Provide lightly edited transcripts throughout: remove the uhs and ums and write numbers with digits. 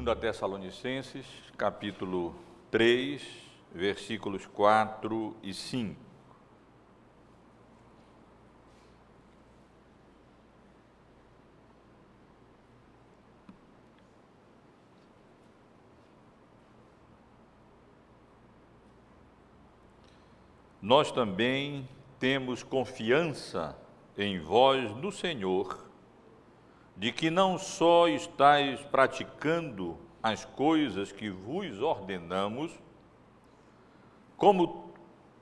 2 Tessalonicenses, capítulo 3, versículos 4 e 5. Nós também temos confiança em vós no Senhor, de que não só estáis praticando as coisas que vos ordenamos, como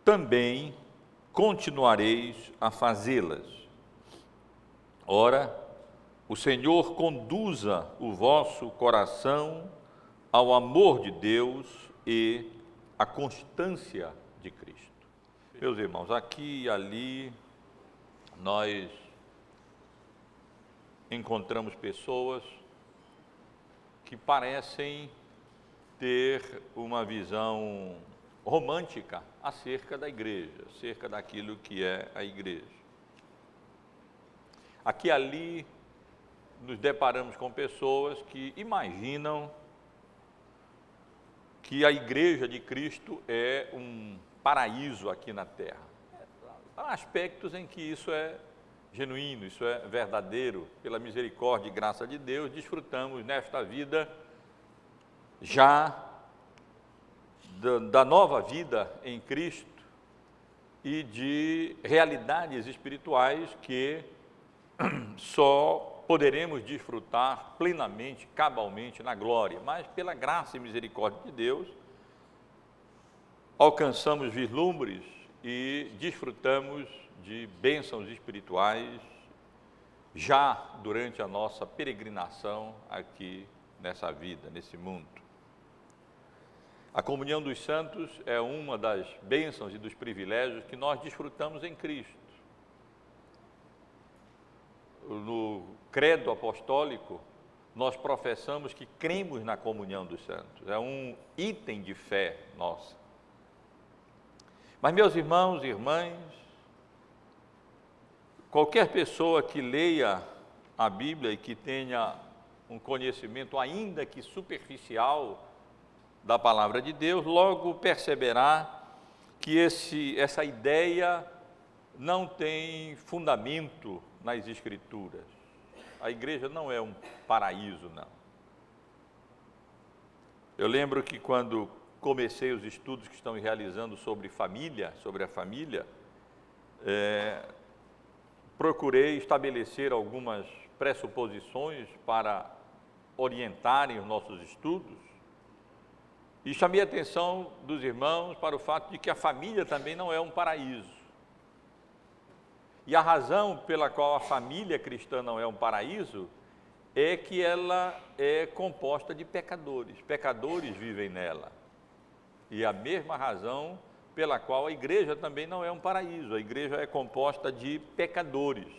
também continuareis a fazê-las. Ora, o Senhor conduza o vosso coração ao amor de Deus e à constância de Cristo. Meus irmãos, aqui e ali nós encontramos pessoas que parecem ter uma visão romântica acerca da igreja, acerca daquilo que é a igreja. Aqui e ali nos deparamos com pessoas que imaginam que a igreja de Cristo é um paraíso aqui na terra. Há aspectos em que isso é genuíno, isso é verdadeiro. Pela misericórdia e graça de Deus, desfrutamos nesta vida já da nova vida em Cristo e de realidades espirituais que só poderemos desfrutar plenamente, cabalmente na glória. Mas pela graça e misericórdia de Deus, alcançamos vislumbres e desfrutamos de bênçãos espirituais já durante a nossa peregrinação aqui nessa vida, nesse mundo. A comunhão dos santos é uma das bênçãos e dos privilégios que nós desfrutamos em Cristo. No credo apostólico, nós professamos que cremos na comunhão dos santos. É um item de fé nossa. Mas, meus irmãos e irmãs, qualquer pessoa que leia a Bíblia e que tenha um conhecimento ainda que superficial da palavra de Deus, logo perceberá que essa ideia não tem fundamento nas Escrituras. A igreja não é um paraíso, não. Eu lembro que quando comecei os estudos que estamos realizando sobre a família, procurei estabelecer algumas pressuposições para orientarem os nossos estudos e chamei a atenção dos irmãos para o fato de que a família também não é um paraíso. E a razão pela qual a família cristã não é um paraíso é que ela é composta de pecadores. Pecadores vivem nela. E a mesma razão pela qual a igreja também não é um paraíso. A igreja é composta de pecadores,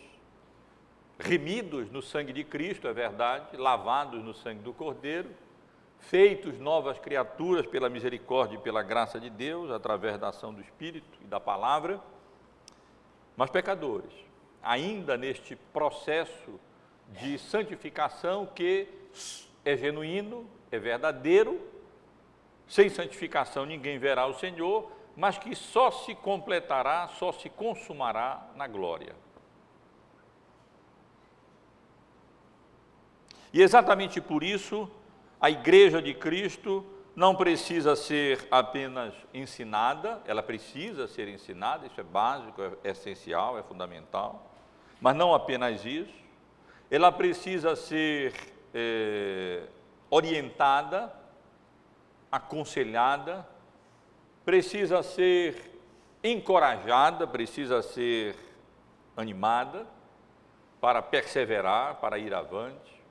remidos no sangue de Cristo, é verdade, lavados no sangue do Cordeiro, feitos novas criaturas pela misericórdia e pela graça de Deus, através da ação do Espírito e da palavra, mas pecadores, ainda neste processo de santificação que é genuíno, é verdadeiro. Sem santificação ninguém verá o Senhor, mas que só se completará, só se consumará na glória. E exatamente por isso, a igreja de Cristo não precisa ser apenas ensinada, ela precisa ser ensinada, isso é básico, é essencial, é fundamental, mas não apenas isso, ela precisa ser orientada, aconselhada, precisa ser encorajada, precisa ser animada para perseverar, para ir avante,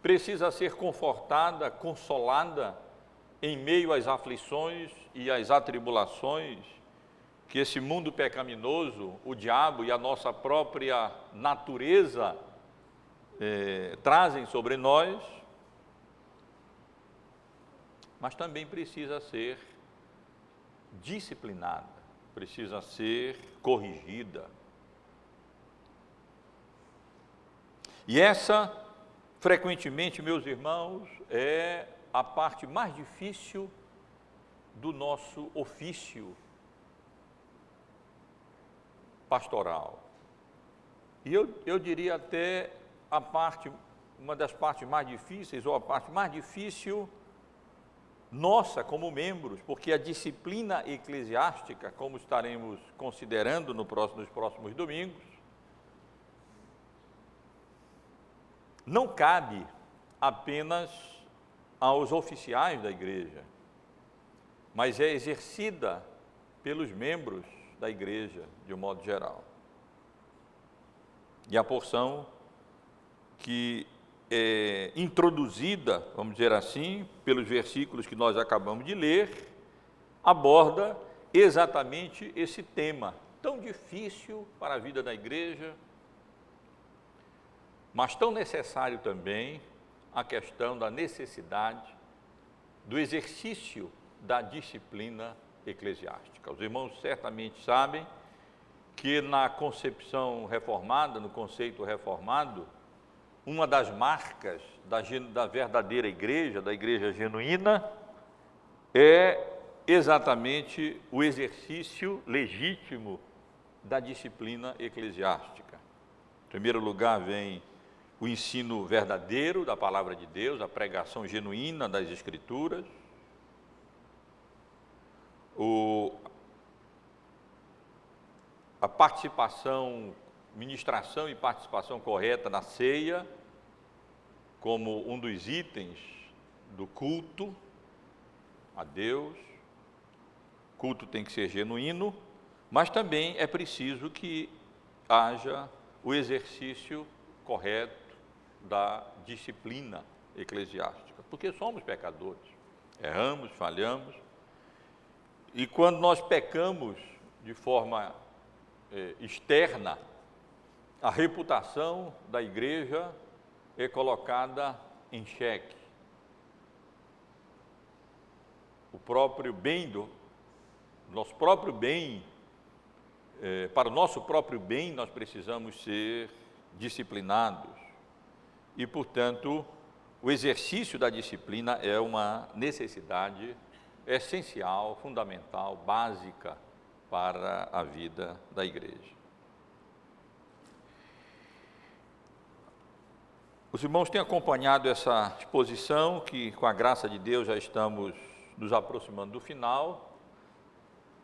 precisa ser confortada, consolada em meio às aflições e às atribulações que esse mundo pecaminoso, o diabo e a nossa própria natureza trazem sobre nós, mas também precisa ser disciplinada, precisa ser corrigida. E essa frequentemente, meus irmãos, é a parte mais difícil do nosso ofício pastoral. E eu diria até uma das partes mais difíceis, ou a parte mais difícil nossa como membros, porque a disciplina eclesiástica, como estaremos considerando nos próximos domingos, não cabe apenas aos oficiais da igreja, mas é exercida pelos membros da igreja, de um modo geral. E a porção que é introduzida, vamos dizer assim, pelos versículos que nós acabamos de ler, aborda exatamente esse tema tão difícil para a vida da igreja, mas tão necessário também, a questão da necessidade do exercício da disciplina eclesiástica. Os irmãos certamente sabem que na concepção reformada, no conceito reformado, uma das marcas da verdadeira igreja, da igreja genuína, é exatamente o exercício legítimo da disciplina eclesiástica. Em primeiro lugar vem o ensino verdadeiro da palavra de Deus, a pregação genuína das Escrituras, a participação, ministração e participação correta na ceia, como um dos itens do culto a Deus. O culto tem que ser genuíno, mas também é preciso que haja o exercício correto da disciplina eclesiástica, porque somos pecadores, erramos, falhamos, e quando nós pecamos de forma externa, a reputação da igreja é colocada em xeque. O próprio bem nosso próprio bem, para o nosso próprio bem, nós precisamos ser disciplinados. E, portanto, o exercício da disciplina é uma necessidade essencial, fundamental, básica para a vida da igreja. Os irmãos têm acompanhado essa exposição, que com a graça de Deus já estamos nos aproximando do final,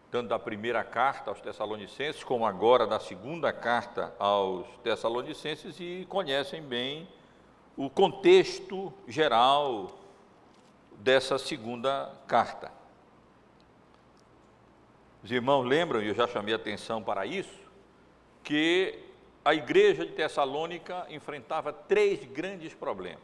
tanto da primeira carta aos Tessalonicenses, como agora da segunda carta aos Tessalonicenses, e conhecem bem o contexto geral dessa segunda carta. Os irmãos lembram, e eu já chamei a atenção para isso, que a igreja de Tessalônica enfrentava 3 grandes problemas.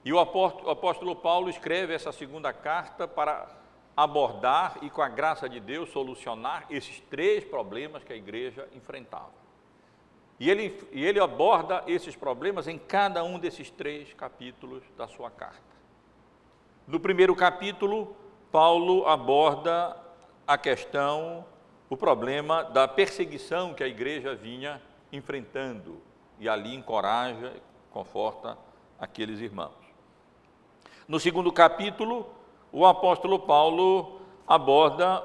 E o apóstolo Paulo escreve essa segunda carta para abordar e, com a graça de Deus, solucionar esses 3 problemas que a igreja enfrentava. E ele aborda esses problemas em cada um desses 3 capítulos da sua carta. No primeiro capítulo, Paulo aborda o problema da perseguição que a igreja vinha enfrentando, e ali encoraja, conforta aqueles irmãos. No segundo capítulo, o apóstolo Paulo aborda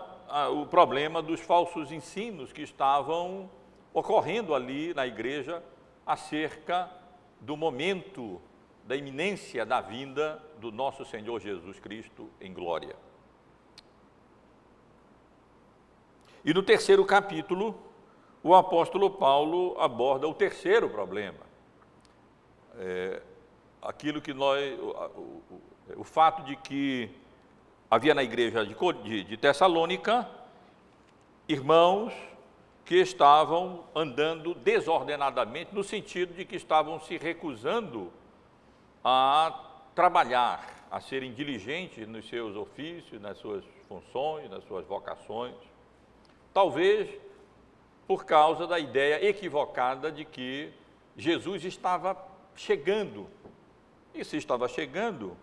o problema dos falsos ensinos que estavam ocorrendo ali na igreja acerca do momento da iminência da vinda do nosso Senhor Jesus Cristo em glória. E no terceiro capítulo, o apóstolo Paulo aborda o terceiro problema, o fato de que havia na igreja de Tessalônica irmãos que estavam andando desordenadamente, no sentido de que estavam se recusando a trabalhar, a serem diligentes nos seus ofícios, nas suas funções, nas suas vocações, talvez por causa da ideia equivocada de que Jesus estava chegando. E se estava chegando,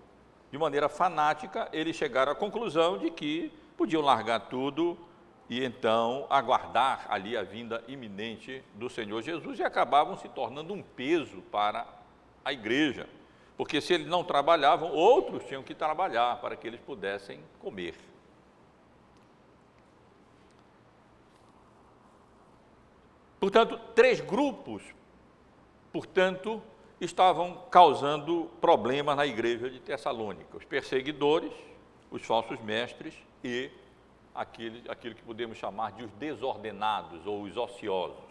de maneira fanática, eles chegaram à conclusão de que podiam largar tudo e então aguardar ali a vinda iminente do Senhor Jesus, e acabavam se tornando um peso para a igreja, porque se eles não trabalhavam, outros tinham que trabalhar para que eles pudessem comer. Portanto, 3 grupos, estavam causando problemas na igreja de Tessalônica: os perseguidores, os falsos mestres e aquilo que podemos chamar de os desordenados ou os ociosos.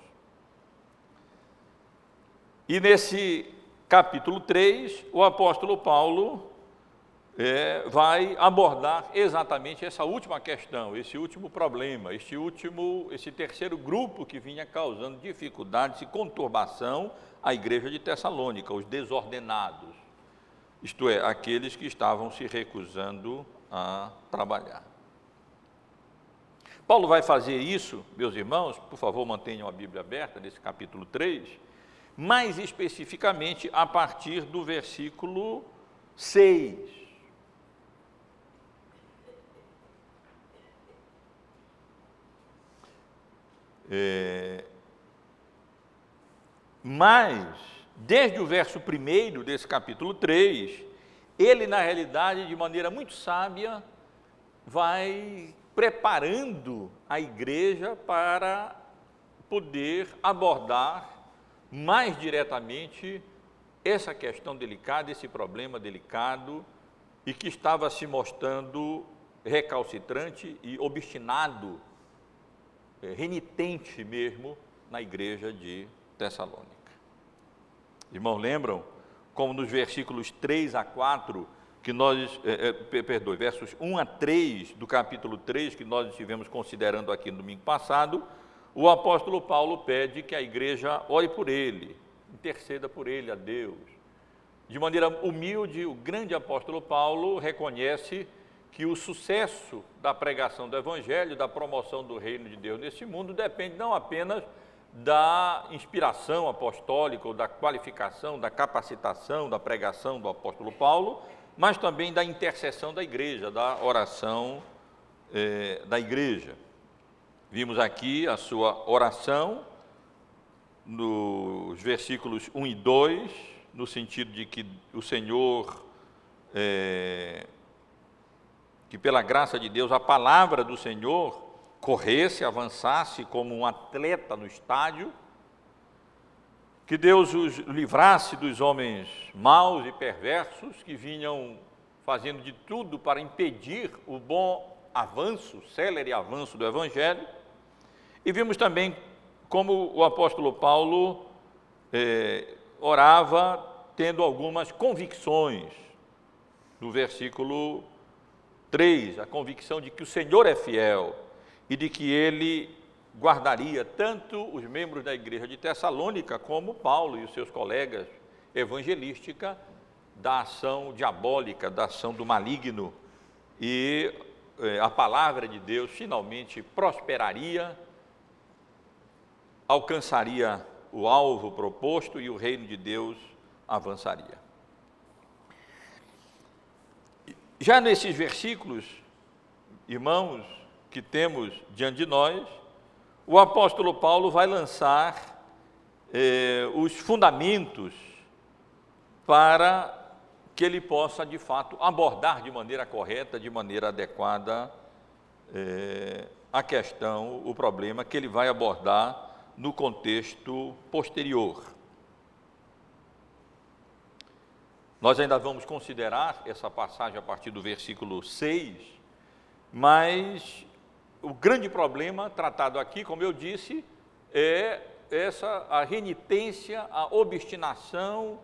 E nesse capítulo 3, o apóstolo Paulo vai abordar exatamente essa última questão, esse último problema, esse terceiro grupo que vinha causando dificuldades e conturbação à igreja de Tessalônica, os desordenados, isto é, aqueles que estavam se recusando a trabalhar. Paulo vai fazer isso, meus irmãos, por favor, mantenham a Bíblia aberta nesse capítulo 3, mais especificamente a partir do versículo 6. Mas, desde o verso 1 desse capítulo 3, ele, na realidade, de maneira muito sábia, vai preparando a igreja para poder abordar mais diretamente essa questão delicada, esse problema delicado, e que estava se mostrando recalcitrante e obstinado, renitente mesmo, na igreja de Tessalônica. Irmãos, lembram como nos versículos 3 a 4, que nós, versos 1 a 3 do capítulo 3, que nós estivemos considerando aqui no domingo passado, o apóstolo Paulo pede que a igreja ore por ele, interceda por ele a Deus. De maneira humilde, o grande apóstolo Paulo reconhece que o sucesso da pregação do Evangelho, da promoção do reino de Deus nesse mundo, depende não apenas da inspiração apostólica, ou da qualificação, da capacitação, da pregação do apóstolo Paulo, mas também da intercessão da igreja, da oração da igreja. Vimos aqui a sua oração nos versículos 1 e 2, no sentido de que o Senhor, que pela graça de Deus, a palavra do Senhor corresse, avançasse como um atleta no estádio, que Deus os livrasse dos homens maus e perversos que vinham fazendo de tudo para impedir o bom avanço, célere avanço do Evangelho. E vimos também como o apóstolo Paulo orava tendo algumas convicções. No versículo 3, a convicção de que o Senhor é fiel e de que ele guardaria tanto os membros da igreja de Tessalônica como Paulo e os seus colegas evangelística da ação diabólica, da ação do maligno, e a palavra de Deus finalmente prosperaria, alcançaria o alvo proposto e o reino de Deus avançaria. Já nesses versículos, irmãos, que temos diante de nós, o apóstolo Paulo vai lançar os fundamentos para que ele possa, de fato, abordar de maneira correta, de maneira adequada, a questão, o problema que ele vai abordar no contexto posterior. Nós ainda vamos considerar essa passagem a partir do versículo 6, mas o grande problema tratado aqui, como eu disse, é a renitência, a obstinação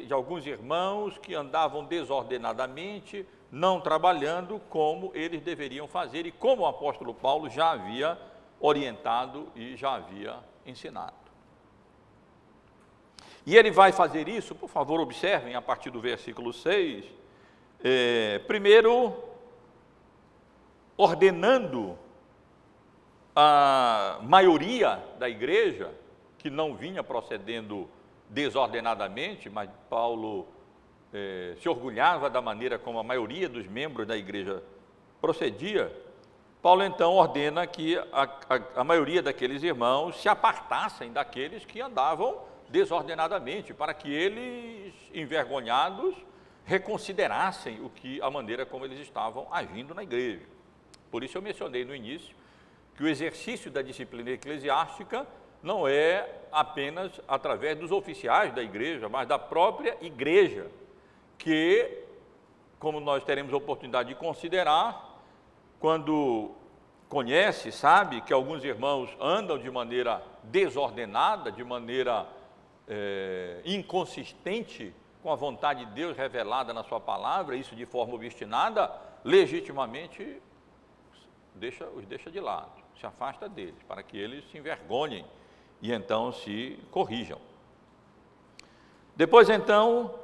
de alguns irmãos que andavam desordenadamente, não trabalhando como eles deveriam fazer e como o apóstolo Paulo já havia orientado e já havia ensinado. E ele vai fazer isso, por favor, observem a partir do versículo 6, primeiro ordenando a maioria da igreja, que não vinha procedendo desordenadamente, mas Paulo se orgulhava da maneira como a maioria dos membros da igreja procedia. Paulo então ordena que a maioria daqueles irmãos se apartassem daqueles que andavam desordenadamente, para que eles, envergonhados, reconsiderassem a maneira como eles estavam agindo na igreja. Por isso eu mencionei no início que o exercício da disciplina eclesiástica não é apenas através dos oficiais da igreja, mas da própria igreja, que, como nós teremos a oportunidade de considerar, quando conhece, sabe que alguns irmãos andam de maneira desordenada, de maneira inconsistente com a vontade de Deus revelada na sua palavra, isso de forma obstinada, legitimamente os deixa de lado, se afasta deles, para que eles se envergonhem e então se corrijam. Depois então,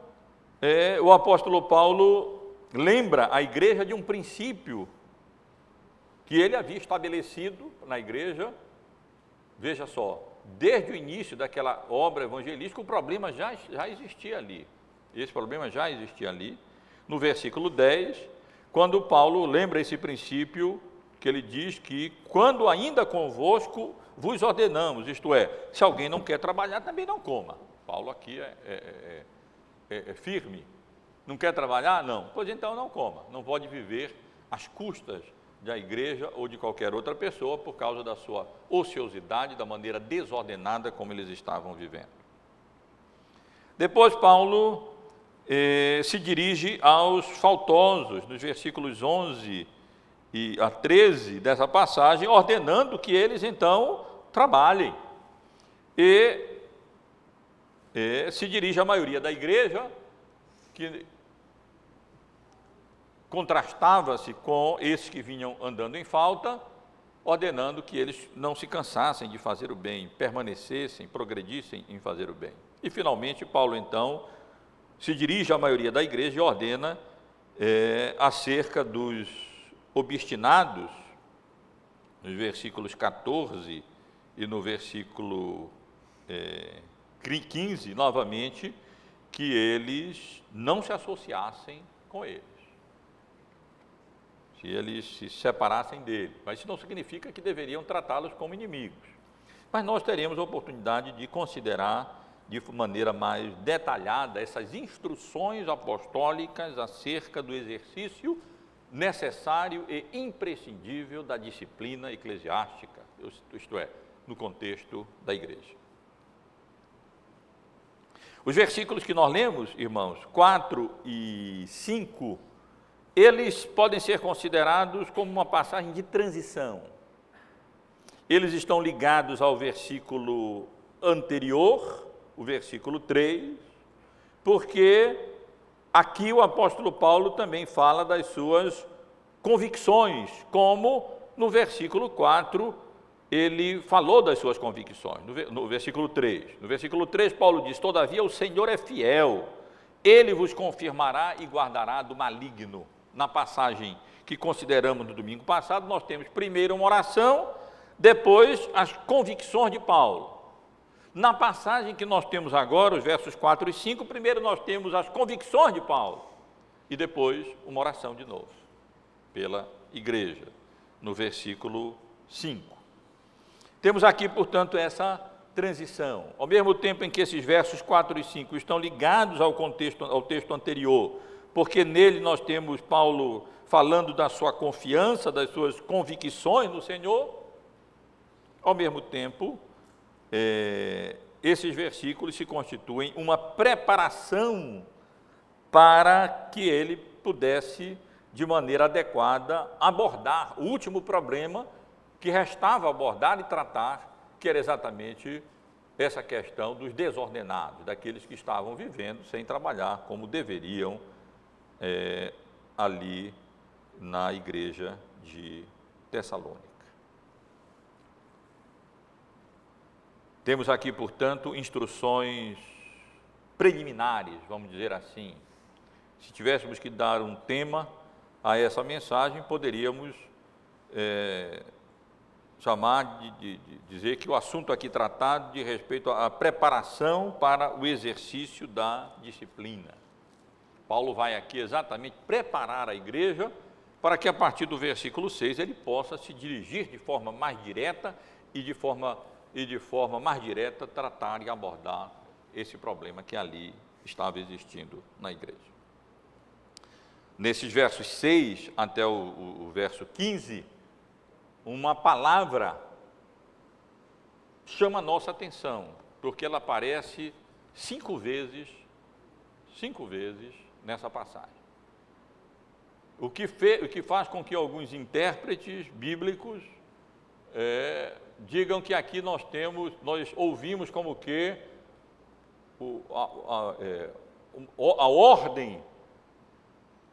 o apóstolo Paulo lembra a igreja de um princípio que ele havia estabelecido na igreja. Veja só, desde o início daquela obra evangelística, o problema já existia ali. Esse problema já existia ali. No versículo 10, quando Paulo lembra esse princípio, que ele diz que quando ainda convosco vos ordenamos, isto é, se alguém não quer trabalhar, também não coma. Paulo aqui é firme. Não quer trabalhar? Não. Pois então não coma. Não pode viver às custas da igreja ou de qualquer outra pessoa por causa da sua ociosidade, da maneira desordenada como eles estavam vivendo. Depois Paulo se dirige aos faltosos, nos versículos 11 a 13 dessa passagem, ordenando que eles então trabalhem. E se dirige à maioria da igreja, que contrastava-se com esses que vinham andando em falta, ordenando que eles não se cansassem de fazer o bem, permanecessem, progredissem em fazer o bem. E finalmente Paulo então se dirige à maioria da igreja e ordena acerca dos obstinados, nos versículos 14 e no versículo 15, novamente, que eles não se associassem com eles, se eles se separassem dele. Mas isso não significa que deveriam tratá-los como inimigos. Mas nós teremos a oportunidade de considerar de maneira mais detalhada essas instruções apostólicas acerca do exercício necessário e imprescindível da disciplina eclesiástica, isto é, no contexto da igreja. Os versículos que nós lemos, irmãos, 4 e 5, eles podem ser considerados como uma passagem de transição. Eles estão ligados ao versículo anterior, o versículo 3, porque aqui o apóstolo Paulo também fala das suas convicções, como no versículo 4 ele falou das suas convicções, no versículo 3. No versículo 3 Paulo diz: todavia o Senhor é fiel, Ele vos confirmará e guardará do maligno. Na passagem que consideramos no domingo passado, nós temos primeiro uma oração, depois as convicções de Paulo. Na passagem que nós temos agora, os versos 4 e 5, primeiro nós temos as convicções de Paulo e depois uma oração de novo, pela igreja, no versículo 5. Temos aqui, portanto, essa transição. Ao mesmo tempo em que esses versos 4 e 5 estão ligados ao texto anterior, porque nele nós temos Paulo falando da sua confiança, das suas convicções no Senhor, ao mesmo tempo, esses versículos se constituem uma preparação para que ele pudesse, de maneira adequada, abordar o último problema que restava abordar e tratar, que era exatamente essa questão dos desordenados, daqueles que estavam vivendo sem trabalhar como deveriam ali na igreja de Tessalônica. Temos aqui, portanto, instruções preliminares, vamos dizer assim. Se tivéssemos que dar um tema a essa mensagem, poderíamos chamar de dizer que o assunto aqui tratado diz respeito à preparação para o exercício da disciplina. Paulo vai aqui exatamente preparar a igreja para que a partir do versículo 6 ele possa se dirigir de forma mais direta e de forma mais direta tratar e abordar esse problema que ali estava existindo na igreja. Nesses versos 6 até o verso 15, uma palavra chama a nossa atenção, porque ela aparece 5 vezes nessa passagem. O que faz com que alguns intérpretes bíblicos digam que aqui nós ouvimos como que a ordem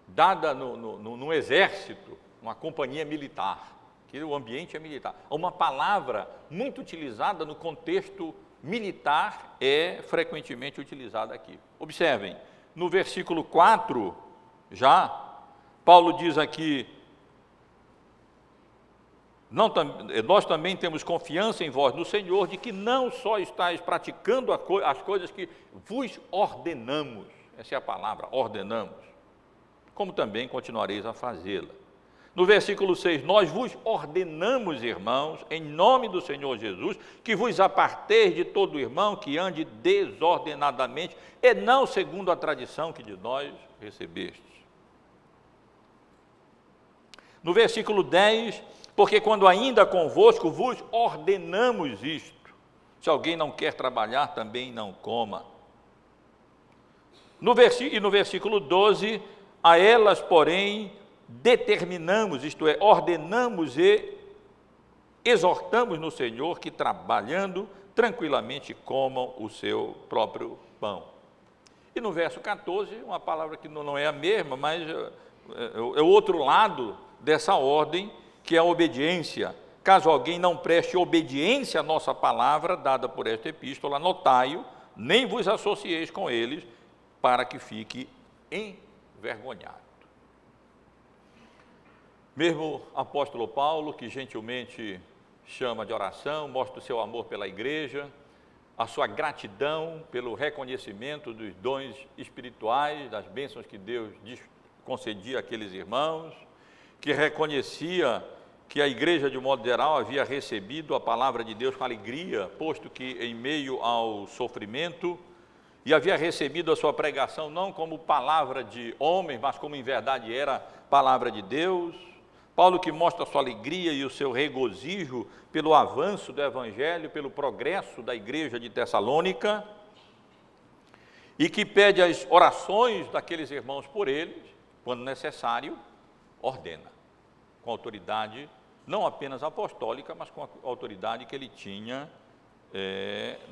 dada no exército, uma companhia militar, que o ambiente é militar. Uma palavra muito utilizada no contexto militar é frequentemente utilizada aqui. Observem, no versículo 4, Paulo diz aqui: nós também temos confiança em vós no Senhor, de que não só estáis praticando as coisas que vos ordenamos, essa é a palavra, ordenamos, como também continuareis a fazê-la. No versículo 6, nós vos ordenamos, irmãos, em nome do Senhor Jesus, que vos aparteis de todo irmão que ande desordenadamente, e não segundo a tradição que de nós recebestes. No versículo 10, porque quando ainda convosco vos ordenamos isto, se alguém não quer trabalhar, também não coma. No versículo 12, a elas, porém, determinamos, isto é, ordenamos e exortamos no Senhor que, trabalhando, tranquilamente comam o seu próprio pão. E no verso 14, uma palavra que não é a mesma, mas é o outro lado dessa ordem, que é a obediência. Caso alguém não preste obediência à nossa palavra, dada por esta epístola, notai-o, nem vos associeis com eles, para que fique envergonhado. Mesmo apóstolo Paulo, que gentilmente chama de oração, mostra o seu amor pela igreja, a sua gratidão pelo reconhecimento dos dons espirituais, das bênçãos que Deus concedia àqueles irmãos, que reconhecia que a igreja, de modo geral, havia recebido a palavra de Deus com alegria, posto que em meio ao sofrimento, e havia recebido a sua pregação não como palavra de homens, mas como em verdade era palavra de Deus. Paulo, que mostra a sua alegria e o seu regozijo pelo avanço do evangelho, pelo progresso da igreja de Tessalônica, e que pede as orações daqueles irmãos por eles, quando necessário, ordena, com autoridade não apenas apostólica, mas com a autoridade que ele tinha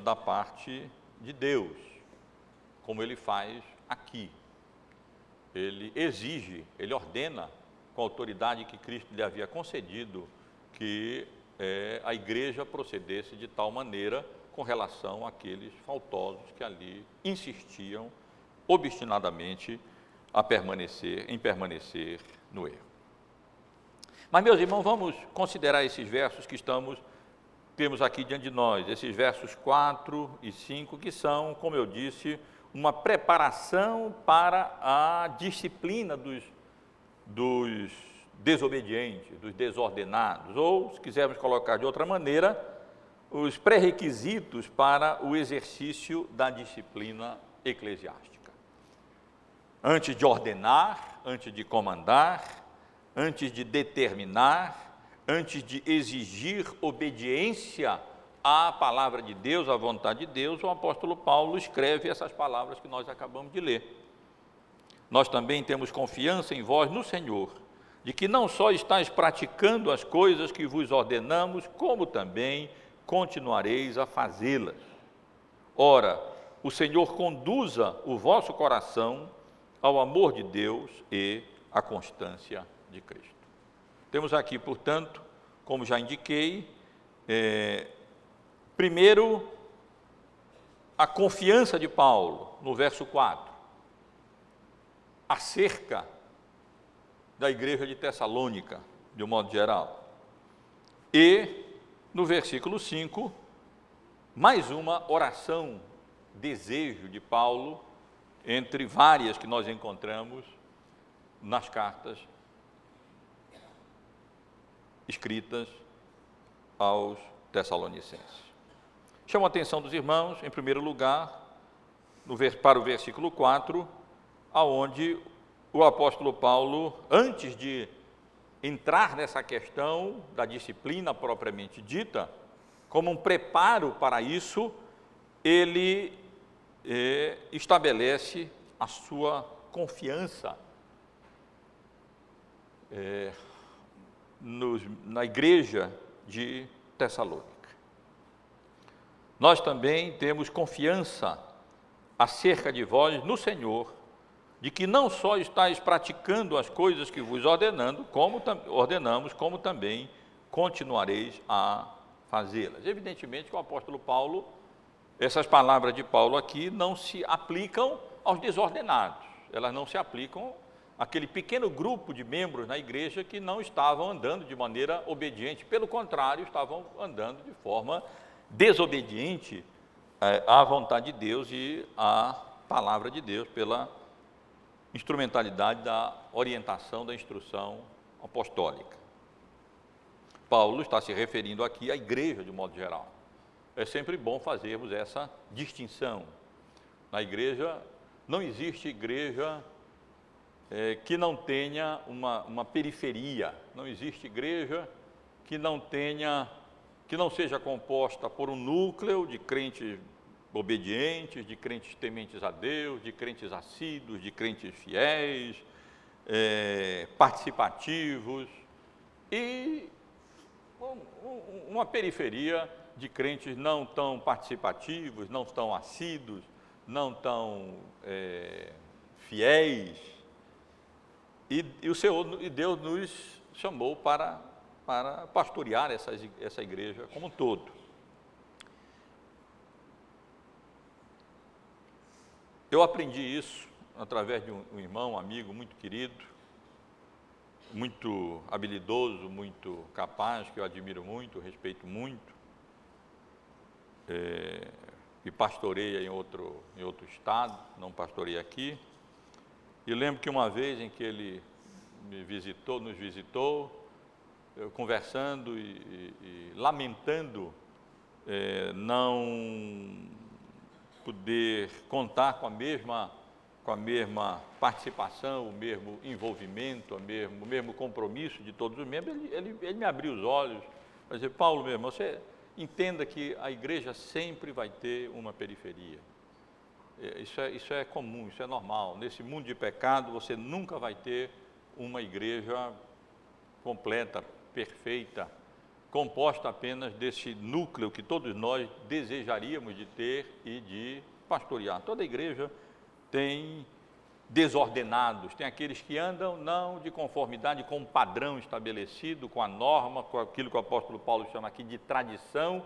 da parte de Deus, como ele faz aqui. Ele exige, ele ordena, com a autoridade que Cristo lhe havia concedido, que a igreja procedesse de tal maneira com relação àqueles faltosos que ali insistiam obstinadamente em permanecer no erro. Mas, meus irmãos, vamos considerar esses versos que temos aqui diante de nós, esses versos 4 e 5, que são, como eu disse, uma preparação para a disciplina dos desobedientes, dos desordenados, ou, se quisermos colocar de outra maneira, os pré-requisitos para o exercício da disciplina eclesiástica. Antes de ordenar, antes de comandar, antes de determinar, antes de exigir obediência à palavra de Deus, à vontade de Deus, o apóstolo Paulo escreve essas palavras que nós acabamos de ler. Nós também temos confiança em vós no Senhor, de que não só estáis praticando as coisas que vos ordenamos, como também continuareis a fazê-las. Ora, o Senhor conduza o vosso coração ao amor de Deus e à constância de Cristo. Temos aqui, portanto, como já indiquei, primeiro, a confiança de Paulo, no verso 4, acerca da igreja de Tessalônica, de um modo geral. E, no versículo 5, mais uma oração, desejo de Paulo, entre várias que nós encontramos nas cartas escritas aos Tessalonicenses. Chamo a atenção dos irmãos, em primeiro lugar, para o versículo 4, aonde o apóstolo Paulo, antes de entrar nessa questão da disciplina propriamente dita, como um preparo para isso, ele estabelece a sua confiança na igreja de Tessalônica. Nós também temos confiança acerca de vós no Senhor, de que não só estáis praticando as coisas que vos ordenamos, como também continuareis a fazê-las. Evidentemente que o apóstolo Paulo, essas palavras de Paulo aqui não se aplicam aos desordenados, elas não se aplicam àquele pequeno grupo de membros na igreja que não estavam andando de maneira obediente, pelo contrário, estavam andando de forma desobediente à vontade de Deus e à palavra de Deus, pela instrumentalidade da orientação, da instrução apostólica. Paulo está se referindo aqui à igreja de modo geral. É sempre bom fazermos essa distinção. Na igreja, não existe igreja que não tenha uma periferia, não existe igreja que não seja composta por um núcleo de crentes obedientes, de crentes tementes a Deus, de crentes assíduos, de crentes fiéis, participativos, e uma periferia de crentes não tão participativos, não tão assíduos, não tão fiéis. E o Senhor, e Deus nos chamou para pastorear essa igreja como um todo. Eu aprendi isso através de um irmão, um amigo muito querido, muito habilidoso, muito capaz, que eu admiro muito, respeito muito, e pastoreia em outro estado, não pastoreia aqui. E lembro que uma vez em que ele nos visitou, eu conversando e lamentando não poder contar com a mesma participação, o mesmo envolvimento, o mesmo compromisso de todos os membros, ele me abriu os olhos para dizer: Paulo, meu irmão, você entenda que a igreja sempre vai ter uma periferia. Isso é comum, isso é normal. Nesse mundo de pecado, você nunca vai ter uma igreja completa, perfeita, composta apenas desse núcleo que todos nós desejaríamos de ter e de pastorear. Toda igreja tem desordenados, tem aqueles que andam não de conformidade com o padrão estabelecido, com a norma, com aquilo que o apóstolo Paulo chama aqui de tradição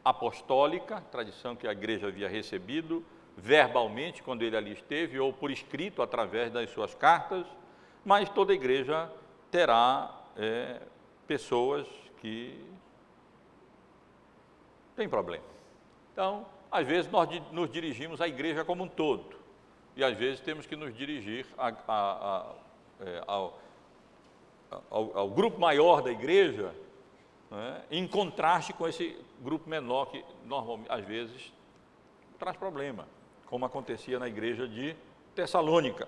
apostólica, tradição que a igreja havia recebido verbalmente quando ele ali esteve, ou por escrito através das suas cartas, mas toda igreja terá pessoas que têm problema. Então, às vezes nós nos dirigimos à igreja como um todo, e às vezes temos que nos dirigir ao grupo maior da igreja, né, em contraste com esse grupo menor que normalmente, às vezes, traz problema, como acontecia na igreja de Tessalônica.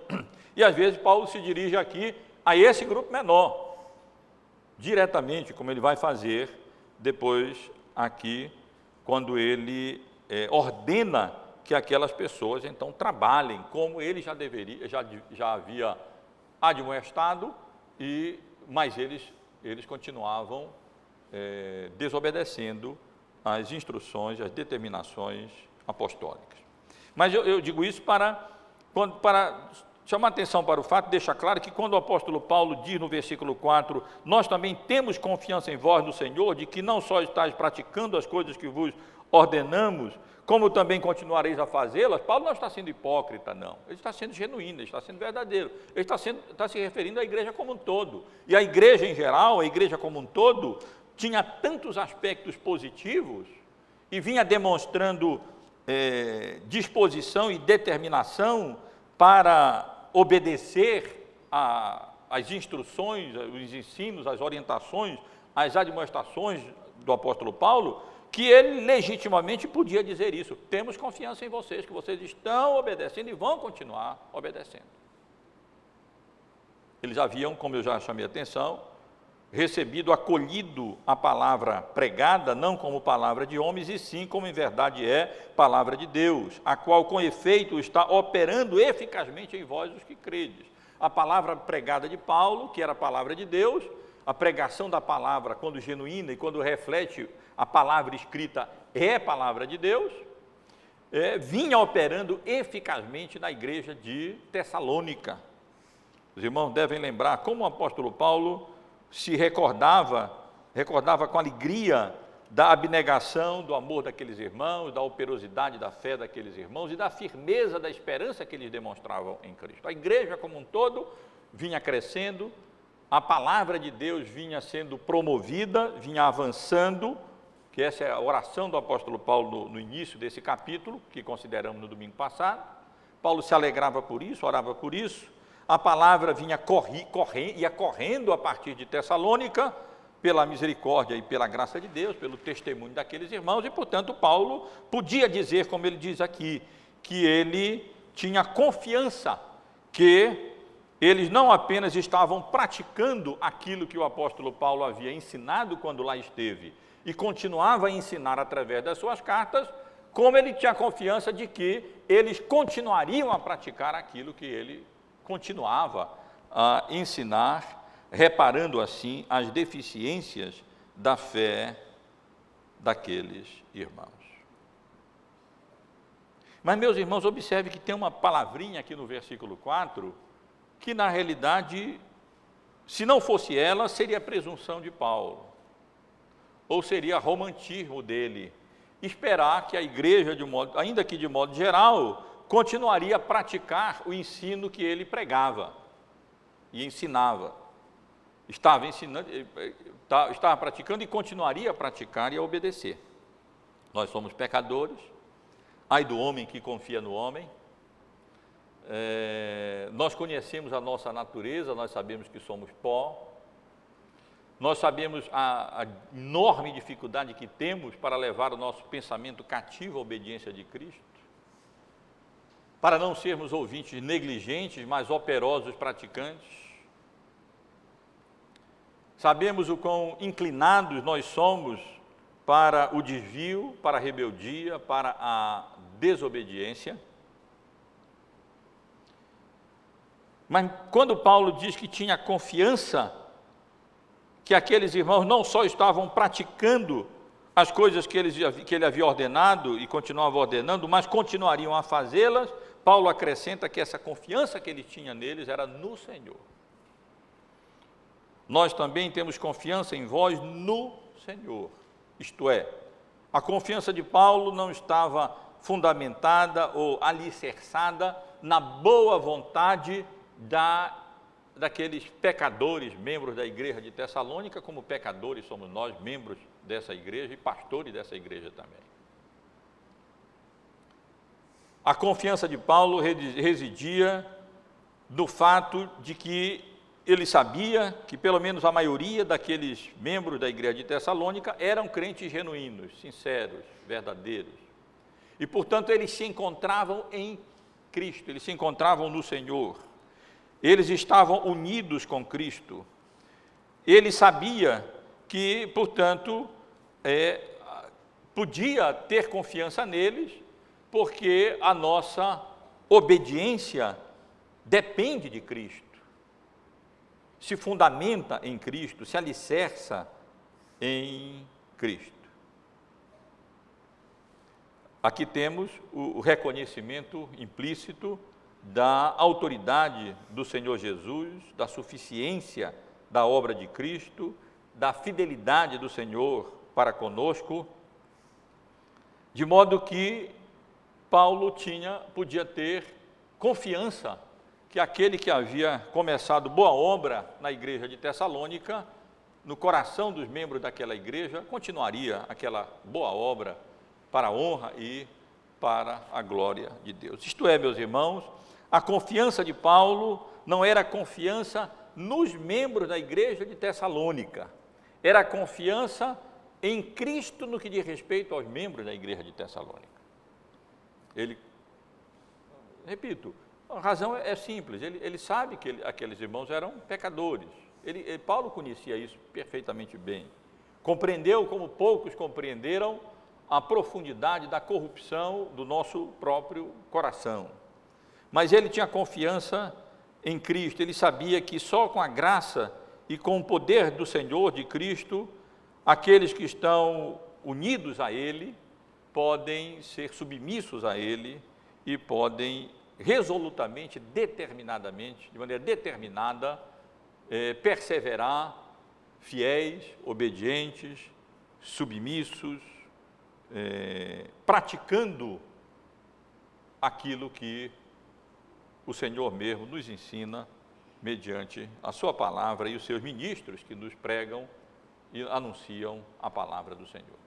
E às vezes Paulo se dirige aqui a esse grupo menor, diretamente, como ele vai fazer depois aqui, quando ele ordena que aquelas pessoas então trabalhem como ele já havia admoestado, mas eles continuavam desobedecendo as instruções, as determinações apostólicas. Mas eu digo isso para chamar atenção para o fato, deixa claro que quando o apóstolo Paulo diz no versículo 4, nós também temos confiança em vós no Senhor, de que não só estáis praticando as coisas que vos ordenamos, como também continuareis a fazê-las. Paulo não está sendo hipócrita, não. Ele está sendo genuíno, ele está sendo verdadeiro. Ele está se referindo à igreja como um todo. E a igreja em geral, a igreja como um todo, tinha tantos aspectos positivos e vinha demonstrando disposição e determinação para obedecer às instruções, os ensinos, as orientações, as admoestações do apóstolo Paulo, que ele legitimamente podia dizer isso. Temos confiança em vocês, que vocês estão obedecendo e vão continuar obedecendo. Eles haviam, como eu já chamei a atenção, recebido, acolhido a palavra pregada, não como palavra de homens, e sim como em verdade é palavra de Deus, a qual com efeito está operando eficazmente em vós os que credes. A palavra pregada de Paulo, que era a palavra de Deus, a pregação da palavra, quando genuína e quando reflete a palavra escrita, é palavra de Deus, vinha operando eficazmente na igreja de Tessalônica. Os irmãos devem lembrar como o apóstolo Paulo se recordava com alegria da abnegação, do amor daqueles irmãos, da operosidade da fé daqueles irmãos e da firmeza da esperança que eles demonstravam em Cristo. A igreja como um todo vinha crescendo, a palavra de Deus vinha sendo promovida, vinha avançando, que essa é a oração do apóstolo Paulo no início desse capítulo, que consideramos no domingo passado. Paulo se alegrava por isso, orava por isso. A palavra vinha ia correndo a partir de Tessalônica, pela misericórdia e pela graça de Deus, pelo testemunho daqueles irmãos, e portanto Paulo podia dizer, como ele diz aqui, que ele tinha confiança que eles não apenas estavam praticando aquilo que o apóstolo Paulo havia ensinado quando lá esteve, e continuava a ensinar através das suas cartas, como ele tinha confiança de que eles continuariam a praticar aquilo que ele continuava a ensinar, reparando assim as deficiências da fé daqueles irmãos. Mas, meus irmãos, observe que tem uma palavrinha aqui no versículo 4, que na realidade, se não fosse ela, seria presunção de Paulo, ou seria romantismo dele, esperar que a igreja, ainda que de modo geral, continuaria a praticar o ensino que ele pregava e ensinava. Estava praticando e continuaria a praticar e a obedecer. Nós somos pecadores, ai do homem que confia no homem. Nós conhecemos a nossa natureza, nós sabemos que somos pó, nós sabemos a enorme dificuldade que temos para levar o nosso pensamento cativo à obediência de Cristo, para não sermos ouvintes negligentes, mas operosos praticantes. Sabemos o quão inclinados nós somos para o desvio, para a rebeldia, para a desobediência. Mas quando Paulo diz que tinha confiança que aqueles irmãos não só estavam praticando as coisas que ele havia ordenado e continuava ordenando, mas continuariam a fazê-las, Paulo acrescenta que essa confiança que ele tinha neles era no Senhor. Nós também temos confiança em vós no Senhor. Isto é, a confiança de Paulo não estava fundamentada ou alicerçada na boa vontade daqueles pecadores, membros da igreja de Tessalônica, como pecadores somos nós, membros dessa igreja e pastores dessa igreja também. A confiança de Paulo residia no fato de que ele sabia que pelo menos a maioria daqueles membros da igreja de Tessalônica eram crentes genuínos, sinceros, verdadeiros. E, portanto, eles se encontravam em Cristo, eles se encontravam no Senhor. Eles estavam unidos com Cristo. Ele sabia que, portanto, podia ter confiança neles, porque a nossa obediência depende de Cristo, se fundamenta em Cristo, se alicerça em Cristo. Aqui temos o reconhecimento implícito da autoridade do Senhor Jesus, da suficiência da obra de Cristo, da fidelidade do Senhor para conosco, de modo que Paulo podia ter confiança que aquele que havia começado boa obra na igreja de Tessalônica, no coração dos membros daquela igreja, continuaria aquela boa obra para a honra e para a glória de Deus. Isto é, meus irmãos, a confiança de Paulo não era confiança nos membros da igreja de Tessalônica, era confiança em Cristo no que diz respeito aos membros da igreja de Tessalônica. Repito, a razão é simples, ele sabe que aqueles irmãos eram pecadores. Paulo conhecia isso perfeitamente bem. Compreendeu como poucos compreenderam a profundidade da corrupção do nosso próprio coração. Mas ele tinha confiança em Cristo, ele sabia que só com a graça e com o poder do Senhor, de Cristo, aqueles que estão unidos a Ele podem ser submissos a Ele e podem resolutamente, determinadamente, de maneira determinada, perseverar fiéis, obedientes, submissos, praticando aquilo que o Senhor mesmo nos ensina mediante a sua palavra e os seus ministros que nos pregam e anunciam a palavra do Senhor.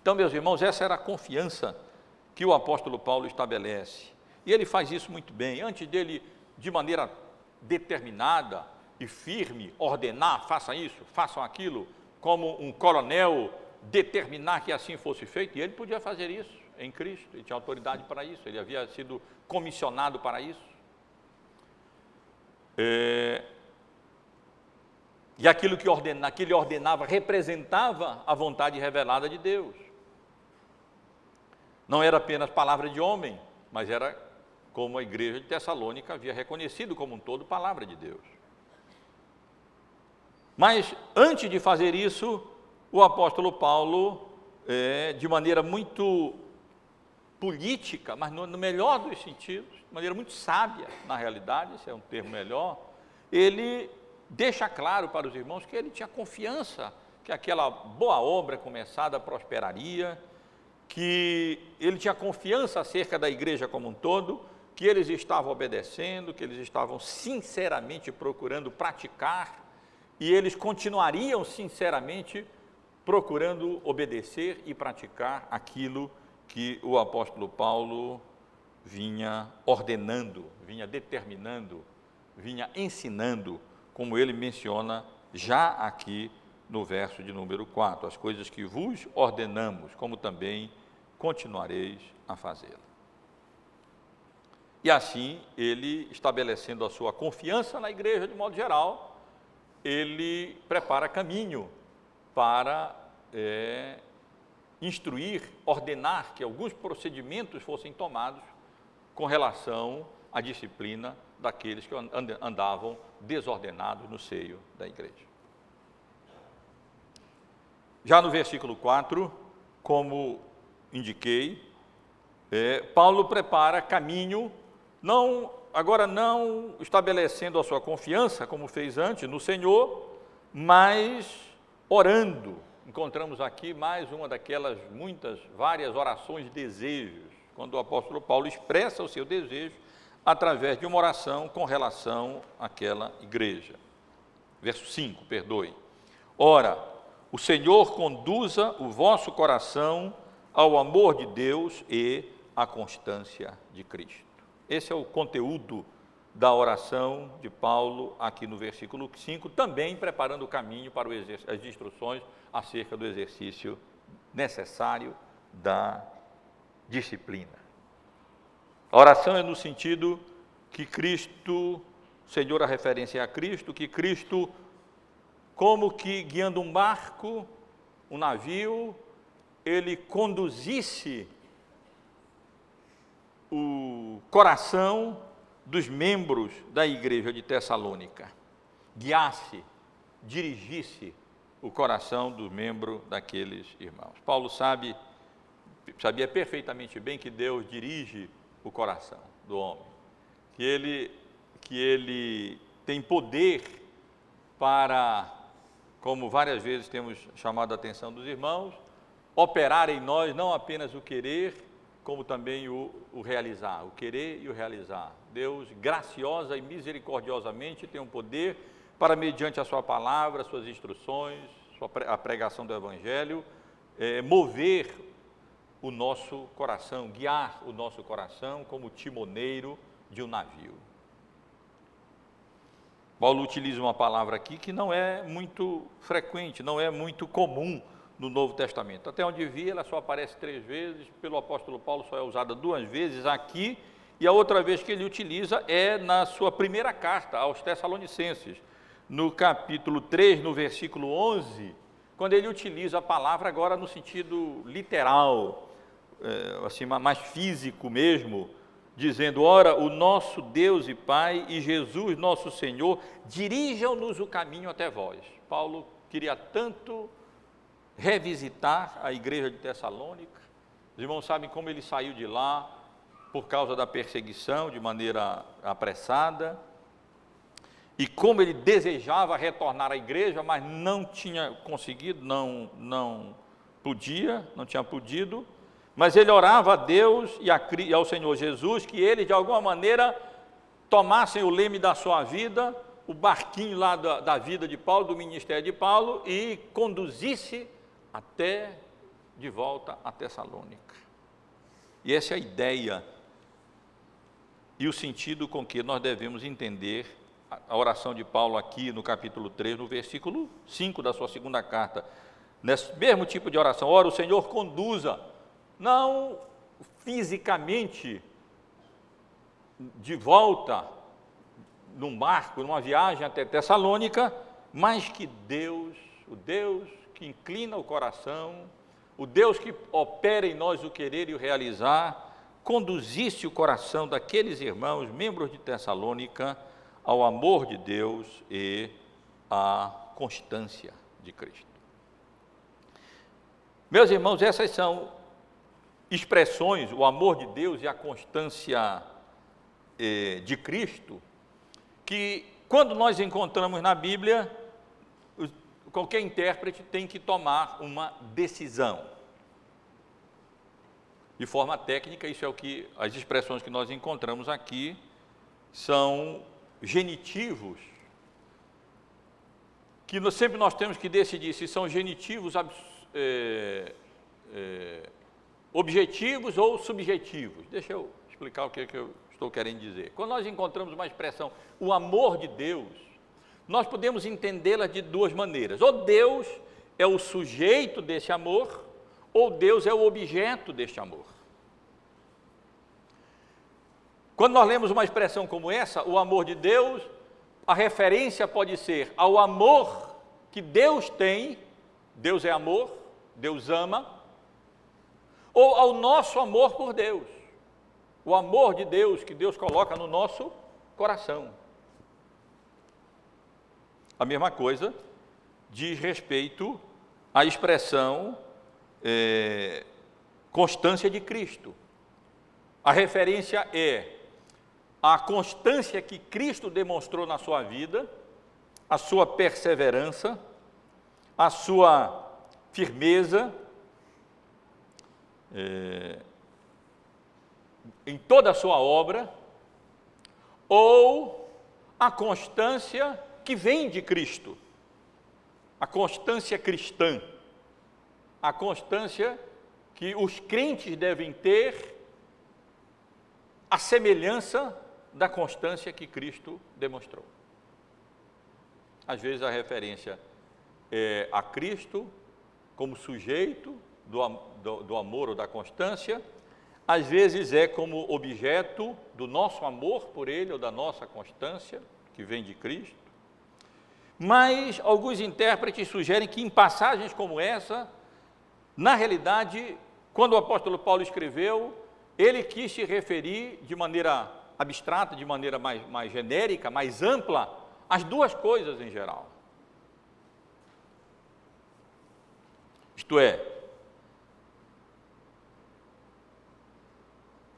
Então, meus irmãos, essa era a confiança que o apóstolo Paulo estabelece. E ele faz isso muito bem. Antes dele, de maneira determinada e firme, ordenar, façam isso, façam aquilo, como um coronel determinar que assim fosse feito, e ele podia fazer isso em Cristo, ele tinha autoridade para isso, ele havia sido comissionado para isso. E aquilo que ele ordenava representava a vontade revelada de Deus. Não era apenas palavra de homem, mas era como a igreja de Tessalônica havia reconhecido como um todo palavra de Deus. Mas antes de fazer isso, o apóstolo Paulo, de maneira muito política, mas no melhor dos sentidos, de maneira muito sábia, na realidade, esse é um termo melhor, ele deixa claro para os irmãos que ele tinha confiança que aquela boa obra começada prosperaria, que ele tinha confiança acerca da igreja como um todo, que eles estavam obedecendo, que eles estavam sinceramente procurando praticar, e eles continuariam sinceramente procurando obedecer e praticar aquilo que o apóstolo Paulo vinha ordenando, vinha determinando, vinha ensinando, como ele menciona já aqui no verso de número 4, as coisas que vos ordenamos, como também continuareis a fazê-la. E assim, ele, estabelecendo a sua confiança na igreja de modo geral, ele prepara caminho para instruir, ordenar que alguns procedimentos fossem tomados com relação à disciplina daqueles que andavam desordenados no seio da igreja. Já no versículo 4, como indiquei, Paulo prepara caminho, agora não estabelecendo a sua confiança, como fez antes, no Senhor, mas orando. Encontramos aqui mais uma daquelas várias orações de desejos, quando o apóstolo Paulo expressa o seu desejo através de uma oração com relação àquela igreja. Verso 5, perdoe. Ora, o Senhor conduza o vosso coração ao amor de Deus e à constância de Cristo. Esse é o conteúdo da oração de Paulo aqui no versículo 5, também preparando o caminho para as instruções acerca do exercício necessário da disciplina. A oração é no sentido que Cristo, Senhor, a referência é a Cristo, que Cristo, como que guiando um barco, um navio, ele conduzisse o coração dos membros da igreja de Tessalônica, guiasse, dirigisse o coração do membro daqueles irmãos. Paulo sabia perfeitamente bem que Deus dirige o coração do homem, que ele tem poder para, como várias vezes temos chamado a atenção dos irmãos, operar em nós não apenas o querer, como também o realizar, o querer e o realizar. Deus, graciosa e misericordiosamente, tem um poder para, mediante a sua palavra, suas instruções, a pregação do Evangelho, mover o nosso coração, guiar o nosso coração como timoneiro de um navio. Paulo utiliza uma palavra aqui que não é muito frequente, não é muito comum no Novo Testamento. Até onde vi, ela só aparece 3 vezes, pelo apóstolo Paulo só é usada 2 vezes aqui, e a outra vez que ele utiliza é na sua primeira carta aos Tessalonicenses, no capítulo 3, no versículo 11, quando ele utiliza a palavra agora no sentido literal, assim, mais físico mesmo, dizendo: ora, o nosso Deus e Pai e Jesus nosso Senhor dirijam-nos o caminho até vós. Paulo queria tanto revisitar a igreja de Tessalônica. Os irmãos sabem como ele saiu de lá por causa da perseguição, de maneira apressada, e como ele desejava retornar à igreja, mas não tinha conseguido, não tinha podido, mas ele orava a Deus e ao Senhor Jesus que ele, de alguma maneira, tomassem o leme da sua vida, o barquinho lá da vida de Paulo, do ministério de Paulo, e conduzisse de volta a Tessalônica. E essa é a ideia e o sentido com que nós devemos entender a oração de Paulo aqui no capítulo 3, no versículo 5 da sua segunda carta. Nesse mesmo tipo de oração: ora, o Senhor conduza, não fisicamente de volta num barco, numa viagem até Tessalônica, mas que Deus, o Deus que inclina o coração, o Deus que opera em nós o querer e o realizar, conduzisse o coração daqueles irmãos, membros de Tessalônica, ao amor de Deus e à constância de Cristo. Meus irmãos, essas são expressões, o amor de Deus e a constância de Cristo, que quando nós encontramos na Bíblia, qualquer intérprete tem que tomar uma decisão. De forma técnica, isso é o que as expressões que nós encontramos aqui são genitivos, que sempre nós temos que decidir se são genitivos objetivos ou subjetivos. Deixa eu explicar o que eu estou querendo dizer. Quando nós encontramos uma expressão, o amor de Deus, nós podemos entendê-la de 2 maneiras. Ou Deus é o sujeito desse amor, ou Deus é o objeto deste amor. Quando nós lemos uma expressão como essa, o amor de Deus, a referência pode ser ao amor que Deus tem, Deus é amor, Deus ama, ou ao nosso amor por Deus, o amor de Deus que Deus coloca no nosso coração. A mesma coisa diz respeito à expressão constância de Cristo. A referência é a constância que Cristo demonstrou na sua vida, a sua perseverança, a sua firmeza em toda a sua obra, ou a constância que vem de Cristo, a constância cristã, a constância que os crentes devem ter, a semelhança da constância que Cristo demonstrou. Às vezes a referência é a Cristo como sujeito do amor ou da constância, às vezes é como objeto do nosso amor por Ele ou da nossa constância, que vem de Cristo. Mas alguns intérpretes sugerem que em passagens como essa, na realidade, quando o apóstolo Paulo escreveu, ele quis se referir de maneira abstrata, de maneira mais genérica, mais ampla, as 2 coisas em geral. Isto é,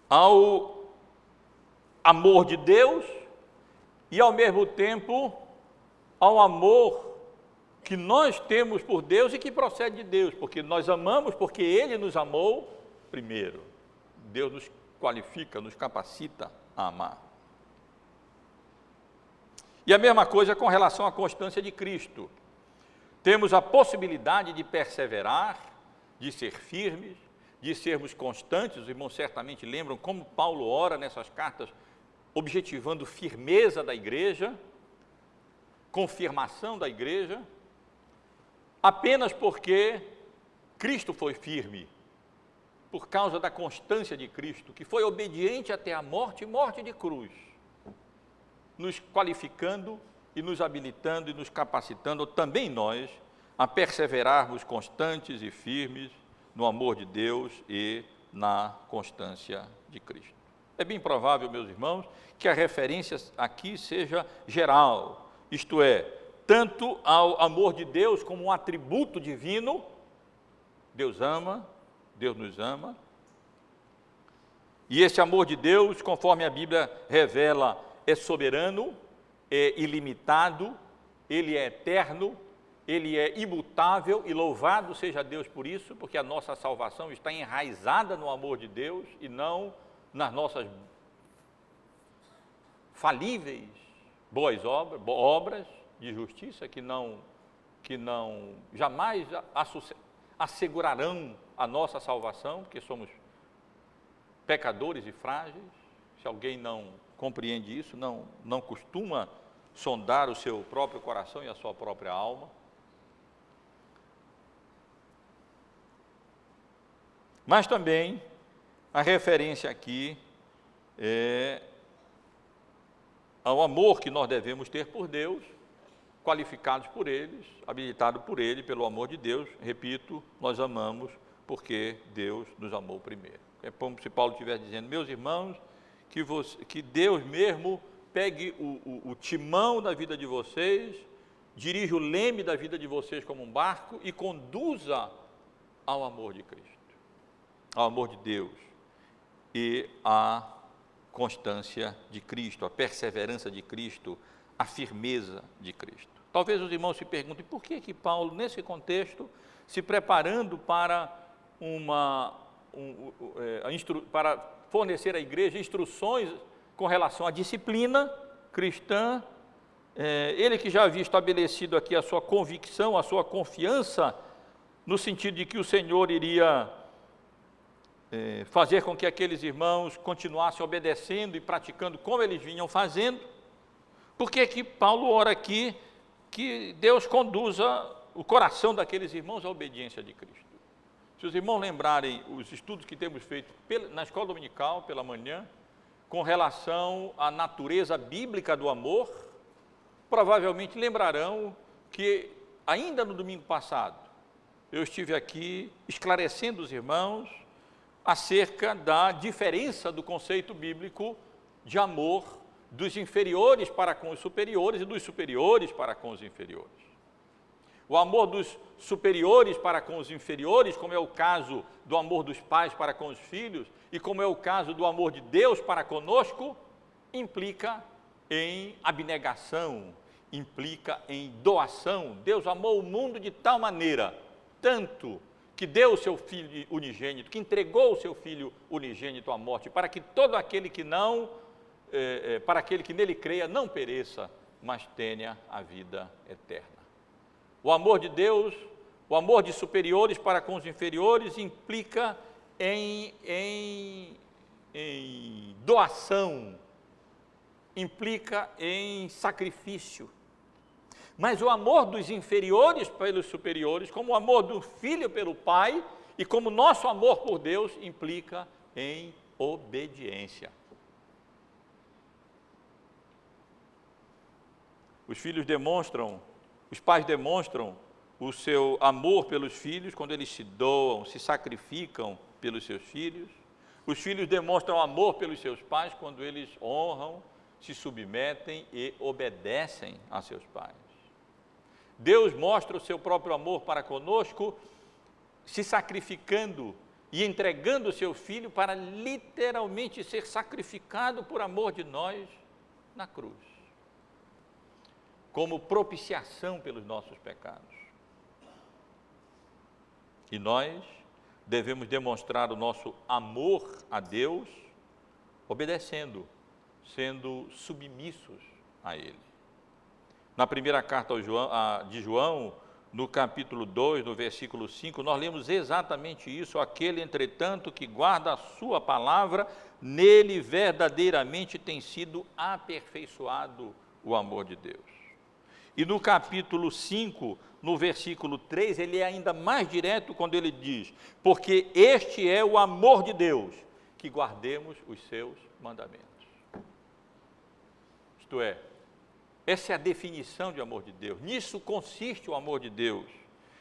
ao amor de Deus e, ao mesmo tempo, ao amor que nós temos por Deus e que procede de Deus, porque nós amamos porque Ele nos amou primeiro. Deus nos qualifica, nos capacita a amar. E a mesma coisa com relação à constância de Cristo. Temos a possibilidade de perseverar, de ser firmes, de sermos constantes. Os irmãos certamente lembram como Paulo ora nessas cartas, objetivando firmeza da igreja, confirmação da igreja, apenas porque Cristo foi firme, por causa da constância de Cristo, que foi obediente até a morte e morte de cruz, nos qualificando e nos habilitando e nos capacitando também nós a perseverarmos constantes e firmes no amor de Deus e na constância de Cristo. É bem provável, meus irmãos, que a referência aqui seja geral, isto é, tanto ao amor de Deus como um atributo divino. Deus ama, Deus nos ama, e esse amor de Deus, conforme a Bíblia revela, é soberano, é ilimitado, ele é eterno, ele é imutável, e louvado seja Deus por isso, porque a nossa salvação está enraizada no amor de Deus e não nas nossas falíveis boas obras de justiça que não jamais assegurarão a nossa salvação, porque somos pecadores e frágeis. Se alguém não compreende isso, não costuma sondar o seu próprio coração e a sua própria alma. Mas também a referência aqui é ao amor que nós devemos ter por Deus, qualificados por eles, habilitados por Ele, pelo amor de Deus. Repito, nós amamos porque Deus nos amou primeiro. É como se Paulo estivesse dizendo: meus irmãos, que Deus mesmo pegue o timão da vida de vocês, dirija o leme da vida de vocês como um barco e conduza ao amor de Cristo, ao amor de Deus e à constância de Cristo, a perseverança de Cristo, a firmeza de Cristo. Talvez os irmãos se perguntem por que Paulo, nesse contexto, se preparando para para fornecer à igreja instruções com relação à disciplina cristã, ele que já havia estabelecido aqui a sua convicção, a sua confiança, no sentido de que o Senhor iria fazer com que aqueles irmãos continuassem obedecendo e praticando como eles vinham fazendo. Por que Paulo ora aqui que Deus conduza o coração daqueles irmãos à obediência de Cristo? Se os irmãos lembrarem os estudos que temos feito na escola dominical, pela manhã, com relação à natureza bíblica do amor, provavelmente lembrarão que ainda no domingo passado eu estive aqui esclarecendo os irmãos acerca da diferença do conceito bíblico de amor dos inferiores para com os superiores e dos superiores para com os inferiores. O amor dos superiores para com os inferiores, como é o caso do amor dos pais para com os filhos, e como é o caso do amor de Deus para conosco, implica em abnegação, implica em doação. Deus amou o mundo de tal maneira, tanto que deu o seu Filho unigênito, que entregou o seu Filho unigênito à morte, para que todo aquele que para aquele que nele creia, não pereça, mas tenha a vida eterna. O amor de Deus, o amor de superiores para com os inferiores, implica em doação, implica em sacrifício. Mas o amor dos inferiores pelos superiores, como o amor do filho pelo pai, e como nosso amor por Deus, implica em obediência. Os pais demonstram o seu amor pelos filhos quando eles se doam, se sacrificam pelos seus filhos. Os filhos demonstram amor pelos seus pais quando eles honram, se submetem e obedecem a seus pais. Deus mostra o seu próprio amor para conosco, se sacrificando e entregando o seu Filho para literalmente ser sacrificado por amor de nós na cruz, como propiciação pelos nossos pecados. E nós devemos demonstrar o nosso amor a Deus obedecendo, sendo submissos a Ele. Na primeira carta de João, no capítulo 2, no versículo 5, nós lemos exatamente isso: aquele, entretanto, que guarda a sua palavra, nele verdadeiramente tem sido aperfeiçoado o amor de Deus. E no capítulo 5, no versículo 3, ele é ainda mais direto quando ele diz: porque este é o amor de Deus, que guardemos os seus mandamentos. Isto é, essa é a definição de amor de Deus. Nisso consiste o amor de Deus,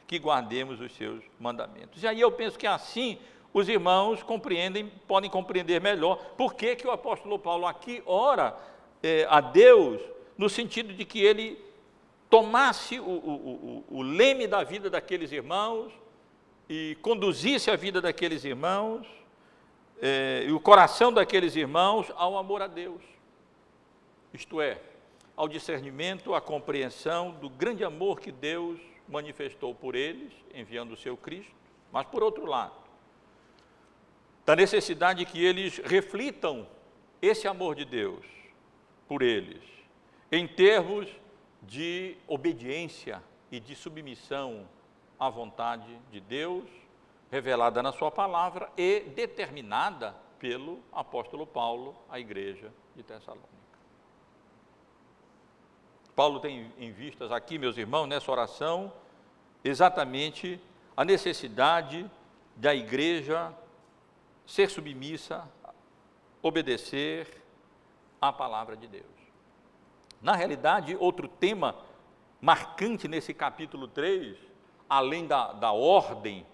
que guardemos os seus mandamentos. E aí eu penso que assim os irmãos podem compreender melhor por que o apóstolo Paulo aqui ora a Deus, no sentido de que ele tomasse o leme da vida daqueles irmãos e conduzisse a vida daqueles irmãos e o coração daqueles irmãos ao amor a Deus. Isto é, ao discernimento, à compreensão do grande amor que Deus manifestou por eles, enviando o seu Cristo, mas por outro lado, da necessidade que eles reflitam esse amor de Deus por eles, em termos de obediência e de submissão à vontade de Deus, revelada na sua palavra e determinada pelo apóstolo Paulo à igreja de Tessalônica. Paulo tem em vistas aqui, meus irmãos, nessa oração, exatamente a necessidade da igreja ser submissa, obedecer à palavra de Deus. Na realidade, outro tema marcante nesse capítulo 3, além da ordem,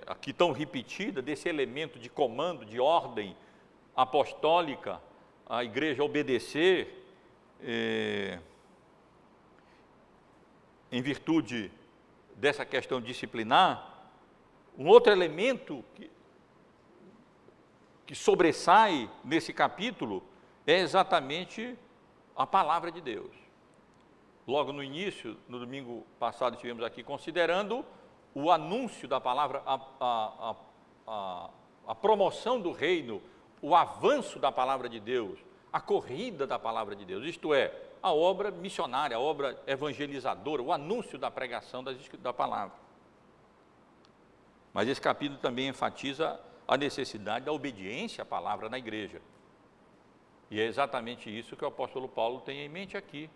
aqui tão repetida, desse elemento de comando, de ordem apostólica, a igreja obedecer, em virtude dessa questão disciplinar, um outro elemento que sobressai nesse capítulo é exatamente a palavra de Deus. Logo no início, no domingo passado, estivemos aqui considerando o anúncio da palavra, a promoção do reino, o avanço da palavra de Deus, a corrida da palavra de Deus, isto é, a obra missionária, a obra evangelizadora, o anúncio da pregação da palavra. Mas esse capítulo também enfatiza a necessidade da obediência à palavra na igreja. E é exatamente isso que o apóstolo Paulo tem em mente aqui.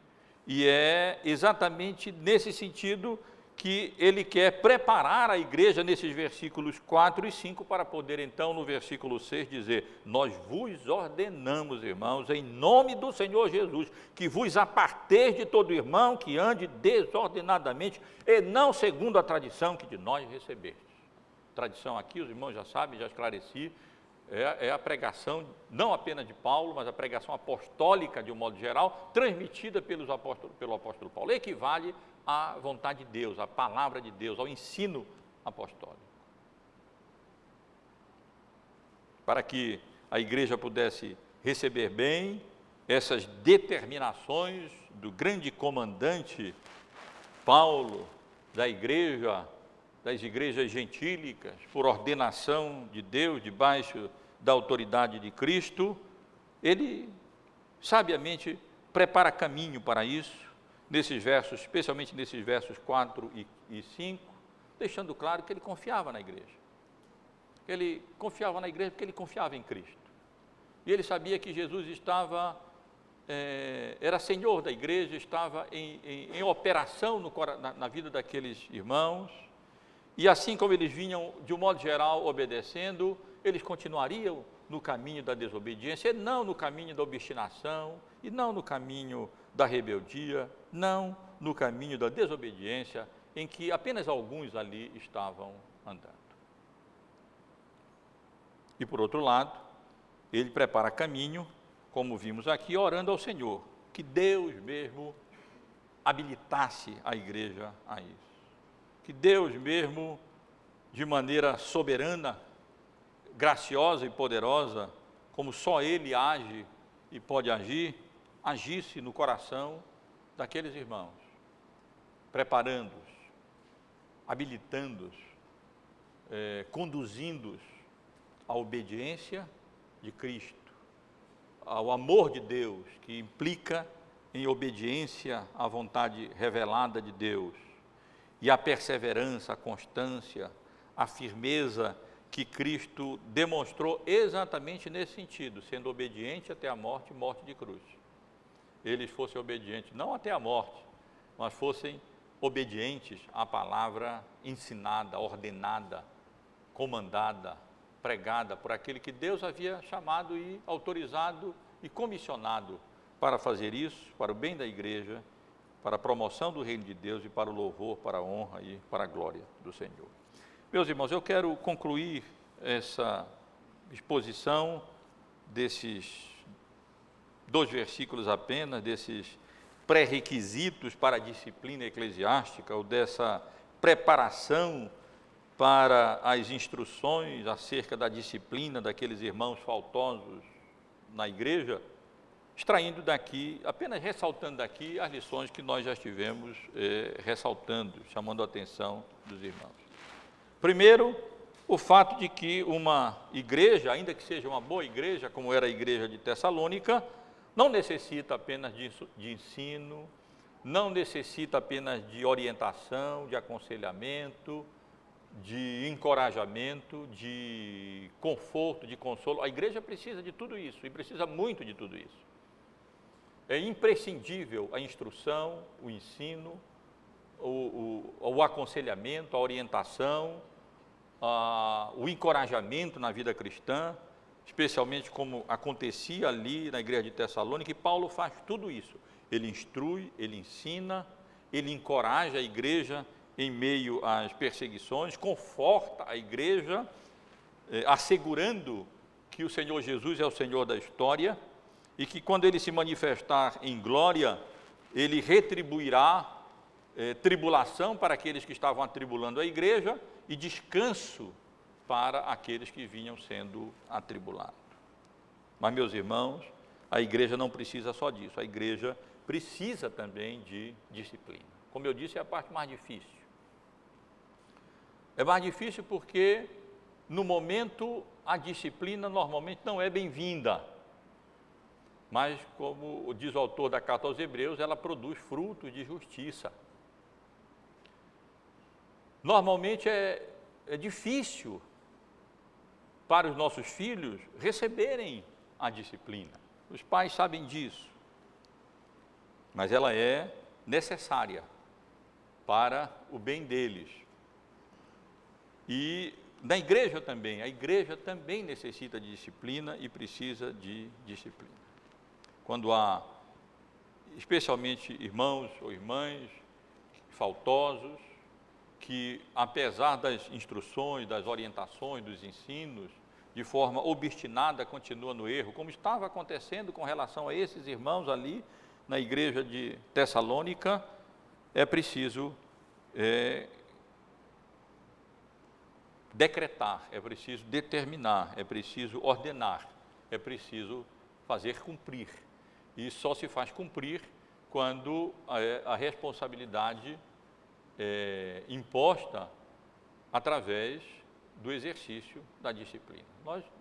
E é exatamente nesse sentido que ele quer preparar a igreja nesses versículos 4 e 5 para poder então no versículo 6 dizer: nós vos ordenamos, irmãos, em nome do Senhor Jesus, que vos aparteis de todo irmão que ande desordenadamente e não segundo a tradição que de nós recebestes. Tradição aqui, os irmãos já sabem, já esclareci, é a pregação não apenas de Paulo, mas a pregação apostólica de um modo geral, transmitida pelo apóstolo Paulo, equivale à vontade de Deus, à palavra de Deus, ao ensino apostólico. Para que a igreja pudesse receber bem essas determinações do grande comandante Paulo, das igrejas gentílicas, por ordenação de Deus, debaixo da autoridade de Cristo, ele sabiamente prepara caminho para isso, nesses versos, especialmente nesses versos 4 e 5, deixando claro que ele confiava na igreja. Ele confiava na igreja porque ele confiava em Cristo. E ele sabia que Jesus era Senhor da igreja, estava em operação na vida daqueles irmãos, e assim como eles vinham, de um modo geral, obedecendo, eles continuariam no caminho da desobediência, e não no caminho da obstinação, e não no caminho da rebeldia, não no caminho da desobediência, em que apenas alguns ali estavam andando. E por outro lado, ele prepara caminho, como vimos aqui, orando ao Senhor, que Deus mesmo habilitasse a igreja a isso. Que Deus mesmo, de maneira soberana, graciosa e poderosa, como só Ele age e pode agir, agisse no coração daqueles irmãos, preparando-os, habilitando-os, conduzindo-os à obediência de Cristo, ao amor de Deus, que implica em obediência à vontade revelada de Deus, e a perseverança, a constância, a firmeza que Cristo demonstrou exatamente nesse sentido, sendo obediente até a morte, morte de cruz. eles fossem obedientes, não até a morte, mas fossem obedientes à palavra ensinada, ordenada, comandada, pregada por aquele que Deus havia chamado e autorizado e comissionado para fazer isso, para o bem da igreja, para a promoção do reino de Deus e para o louvor, para a honra e para a glória do Senhor. Meus irmãos, eu quero concluir essa exposição desses 2 versículos apenas, desses pré-requisitos para a disciplina eclesiástica, ou dessa preparação para as instruções acerca da disciplina daqueles irmãos faltosos na igreja, extraindo daqui, apenas ressaltando daqui as lições que nós já estivemos ressaltando, chamando a atenção dos irmãos. Primeiro, o fato de que uma igreja, ainda que seja uma boa igreja, como era a igreja de Tessalônica, não necessita apenas de ensino, não necessita apenas de orientação, de aconselhamento, de encorajamento, de conforto, de consolo. A igreja precisa de tudo isso, e precisa muito de tudo isso. É imprescindível a instrução, o ensino, o aconselhamento, a orientação, o encorajamento na vida cristã, especialmente como acontecia ali na igreja de Tessalônica, e Paulo faz tudo isso. Ele instrui, ele ensina, ele encoraja a igreja em meio às perseguições, conforta a igreja, assegurando que o Senhor Jesus é o Senhor da história e que quando Ele se manifestar em glória, Ele retribuirá tribulação para aqueles que estavam atribulando a igreja e descanso para aqueles que vinham sendo atribulados. Mas, meus irmãos, a igreja não precisa só disso, a igreja precisa também de disciplina. Como eu disse, é a parte mais difícil. É mais difícil porque, no momento, a disciplina normalmente não é bem-vinda. Mas, como diz o autor da carta aos Hebreus, ela produz frutos de justiça. Normalmente é difícil para os nossos filhos receberem a disciplina. Os pais sabem disso. Mas ela é necessária para o bem deles. E na igreja também, a igreja também necessita de disciplina e precisa de disciplina. Quando há, especialmente irmãos ou irmãs faltosos, que apesar das instruções, das orientações, dos ensinos, de forma obstinada continua no erro, como estava acontecendo com relação a esses irmãos ali na igreja de Tessalônica, é preciso decretar, é preciso determinar, é preciso ordenar, é preciso fazer cumprir. E só se faz cumprir quando a responsabilidade é imposta através do exercício da disciplina.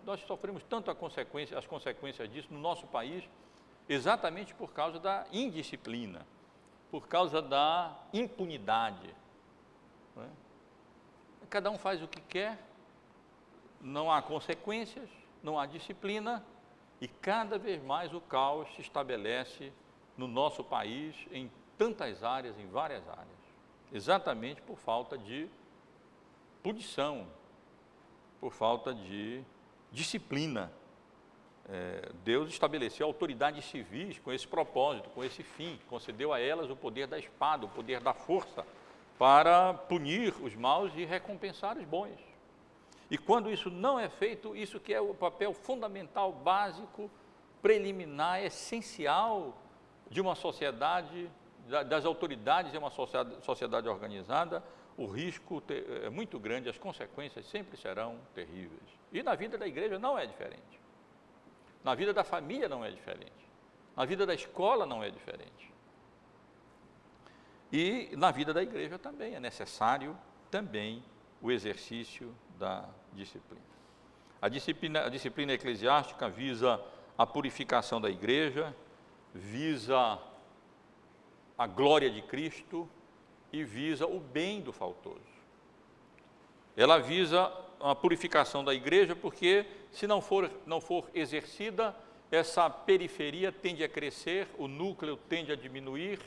Nós sofremos tanto as consequências disso no nosso país, exatamente por causa da indisciplina, por causa da impunidade. Não é? Cada um faz o que quer, não há consequências, não há disciplina, e cada vez mais o caos se estabelece no nosso país em tantas áreas, em várias áreas, exatamente por falta de punição, por falta de disciplina. Deus estabeleceu autoridades civis com esse propósito, com esse fim, concedeu a elas o poder da espada, o poder da força, para punir os maus e recompensar os bons. E quando isso não é feito, isso que é o papel fundamental, básico, preliminar, essencial de uma sociedade, das autoridades de uma sociedade organizada, o risco é muito grande, as consequências sempre serão terríveis. E na vida da igreja não é diferente. Na vida da família não é diferente. Na vida da escola não é diferente. E na vida da igreja também é necessário também o exercício da disciplina. A disciplina eclesiástica visa a purificação da igreja, visa a glória de Cristo e visa o bem do faltoso. Ela visa a purificação da igreja porque, se não for exercida, essa periferia tende a crescer, o núcleo tende a diminuir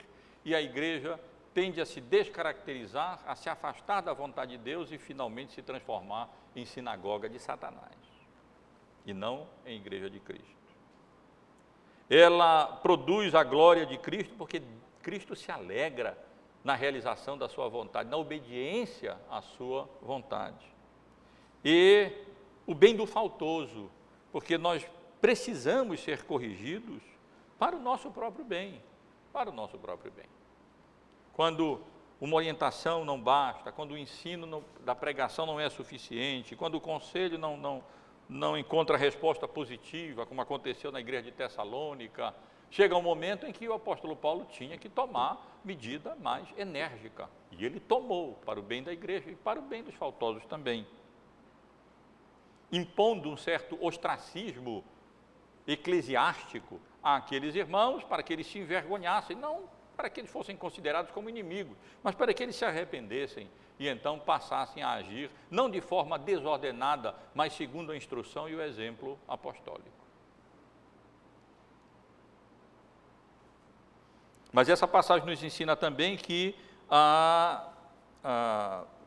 e a igreja tende a se descaracterizar, a se afastar da vontade de Deus e finalmente se transformar em sinagoga de Satanás, e não em igreja de Cristo. Ela produz a glória de Cristo porque Cristo se alegra na realização da sua vontade, na obediência à sua vontade. E o bem do faltoso, porque nós precisamos ser corrigidos para o nosso próprio bem, para o nosso próprio bem. Quando uma orientação não basta, quando o ensino da pregação não é suficiente, quando o conselho não encontra resposta positiva, como aconteceu na igreja de Tessalônica, chega um momento em que o apóstolo Paulo tinha que tomar medida mais enérgica, e ele tomou para o bem da igreja e para o bem dos faltosos também, impondo um certo ostracismo eclesiástico àqueles irmãos, para que eles se envergonhassem, não para que eles fossem considerados como inimigos, mas para que eles se arrependessem e então passassem a agir, não de forma desordenada, mas segundo a instrução e o exemplo apostólico. Mas essa passagem nos ensina também que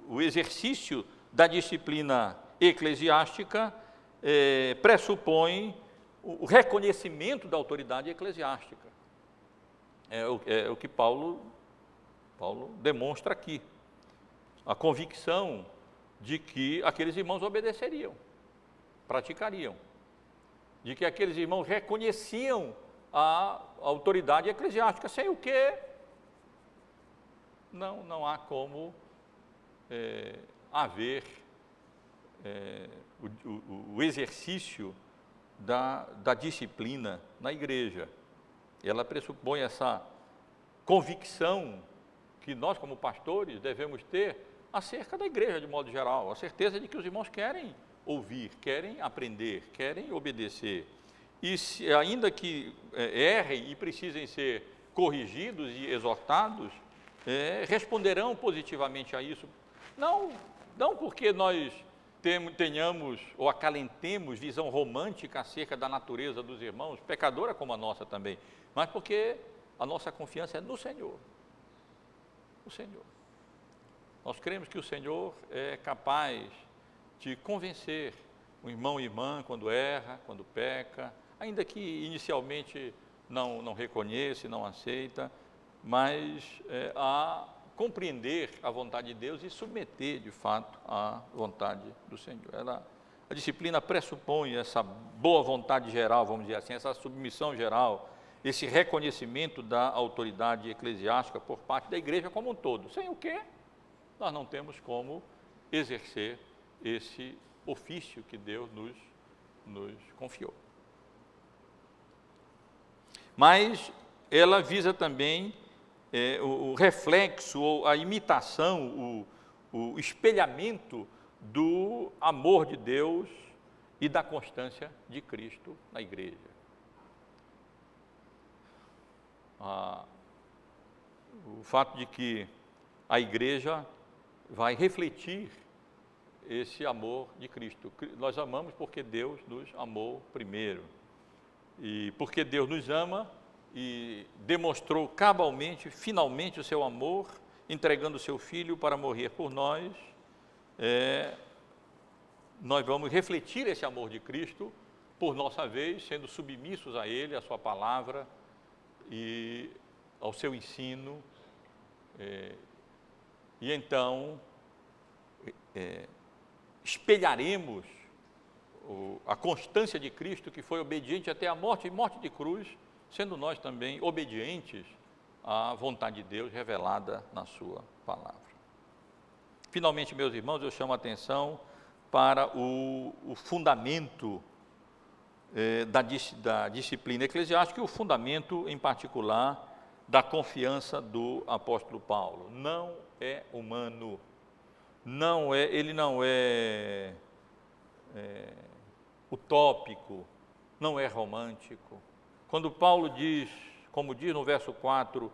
o exercício da disciplina eclesiástica pressupõe o reconhecimento da autoridade eclesiástica. É o que Paulo demonstra aqui. A convicção de que aqueles irmãos obedeceriam, praticariam, de que aqueles irmãos reconheciam a autoridade eclesiástica, sem o que não há como haver o exercício da disciplina na igreja. Ela pressupõe essa convicção que nós, como pastores, devemos ter acerca da igreja de modo geral, a certeza de que os irmãos querem ouvir, querem aprender, querem obedecer. E ainda que errem e precisem ser corrigidos e exortados, responderão positivamente a isso. Não porque nós tenhamos ou acalentemos visão romântica acerca da natureza dos irmãos, pecadora como a nossa também, mas porque a nossa confiança é no Senhor. O Senhor. Nós cremos que o Senhor é capaz de convencer o irmão e irmã quando erra, quando peca, ainda que inicialmente não reconheça, não aceita, mas a compreender a vontade de Deus e submeter de fato à vontade do Senhor. A disciplina pressupõe essa boa vontade geral, vamos dizer assim, essa submissão geral, esse reconhecimento da autoridade eclesiástica por parte da igreja como um todo, sem o que nós não temos como exercer esse ofício que Deus nos confiou. Mas ela visa também o reflexo, ou a imitação, o espelhamento do amor de Deus e da constância de Cristo na igreja. O fato de que a igreja vai refletir esse amor de Cristo. Nós amamos porque Deus nos amou primeiro. E porque Deus nos ama e demonstrou cabalmente, finalmente, o seu amor, entregando o seu Filho para morrer por nós, nós vamos refletir esse amor de Cristo, por nossa vez, sendo submissos a Ele, à sua palavra e ao seu ensino, e então espelharemos a constância de Cristo, que foi obediente até a morte, e morte de cruz, sendo nós também obedientes à vontade de Deus revelada na sua palavra. Finalmente, meus irmãos, eu chamo a atenção para o fundamento da disciplina eclesiástica e o fundamento, em particular, da confiança do apóstolo Paulo. Não é humano, ele não é utópico, não é romântico. Quando Paulo diz, como diz no verso 4,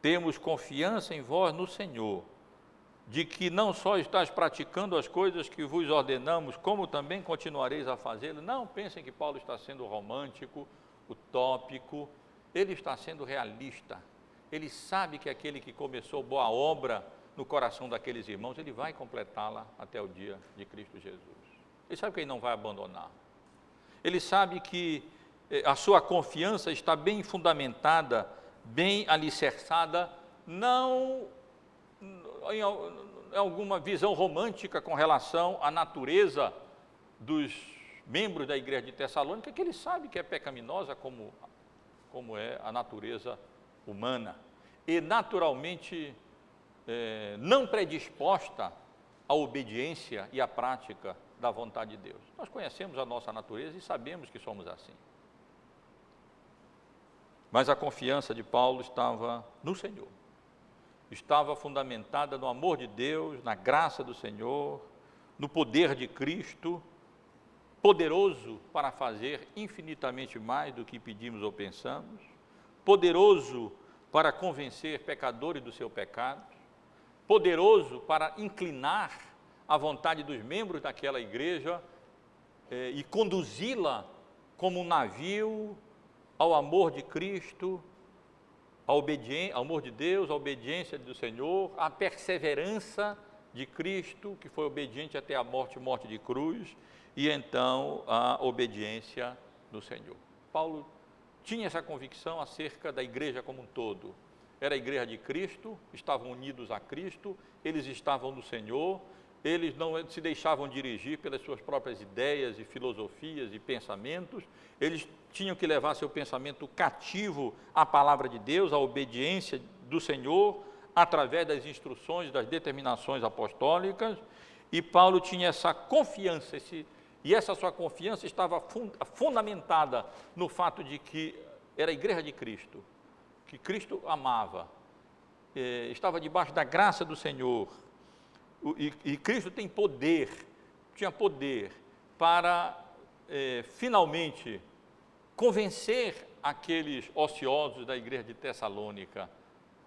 temos confiança em vós no Senhor, de que não só estáis praticando as coisas que vos ordenamos, como também continuareis a fazê-lo. Não pensem que Paulo está sendo romântico utópico, ele está sendo realista. Ele sabe que aquele que começou boa obra no coração daqueles irmãos, ele vai completá-la até o dia de Cristo Jesus. Ele sabe que ele não vai abandonar. Ele sabe que a sua confiança está bem fundamentada, bem alicerçada, não em alguma visão romântica com relação à natureza dos membros da igreja de Tessalônica, que ele sabe que é pecaminosa como é a natureza humana, e naturalmente não predisposta à obediência e à prática da vontade de Deus. Nós conhecemos a nossa natureza e sabemos que somos assim. Mas a confiança de Paulo estava no Senhor, estava fundamentada no amor de Deus, na graça do Senhor, no poder de Cristo, poderoso para fazer infinitamente mais do que pedimos ou pensamos, poderoso para convencer pecadores do seu pecado, poderoso para inclinar a vontade dos membros daquela igreja e conduzi-la como um navio ao amor de Cristo, ao amor de Deus, à obediência do Senhor, à perseverança de Cristo, que foi obediente até a morte de cruz, e então a obediência do Senhor. Paulo tinha essa convicção acerca da igreja como um todo. Era a igreja de Cristo, estavam unidos a Cristo, eles estavam no Senhor, eles não se deixavam dirigir pelas suas próprias ideias e filosofias e pensamentos, eles tinham que levar seu pensamento cativo à palavra de Deus, à obediência do Senhor, através das instruções, das determinações apostólicas, e Paulo tinha essa confiança, e essa sua confiança estava fundamentada no fato de que era a igreja de Cristo, que Cristo amava, estava debaixo da graça do Senhor, e Cristo tinha poder para finalmente convencer aqueles ociosos da igreja de Tessalônica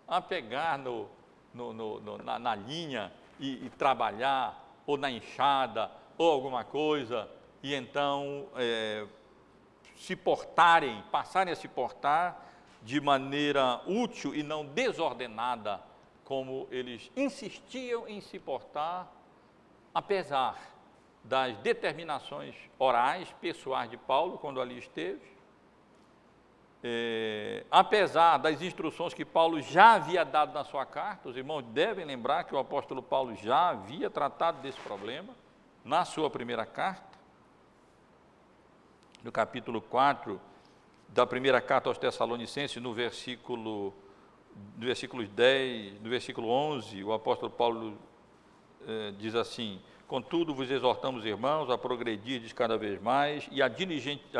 a pegar na linha e trabalhar, ou na enxada, ou alguma coisa, e então passarem a se portar de maneira útil e não desordenada, como eles insistiam em se portar, apesar das determinações orais, pessoais de Paulo, quando ali esteve, apesar das instruções que Paulo já havia dado na sua carta. Os irmãos devem lembrar que o apóstolo Paulo já havia tratado desse problema na sua primeira carta, no capítulo 4 da primeira carta aos Tessalonicenses, no versículos 10, no versículo 11, o apóstolo Paulo diz assim: contudo vos exortamos, irmãos, a progredirdes cada vez mais e a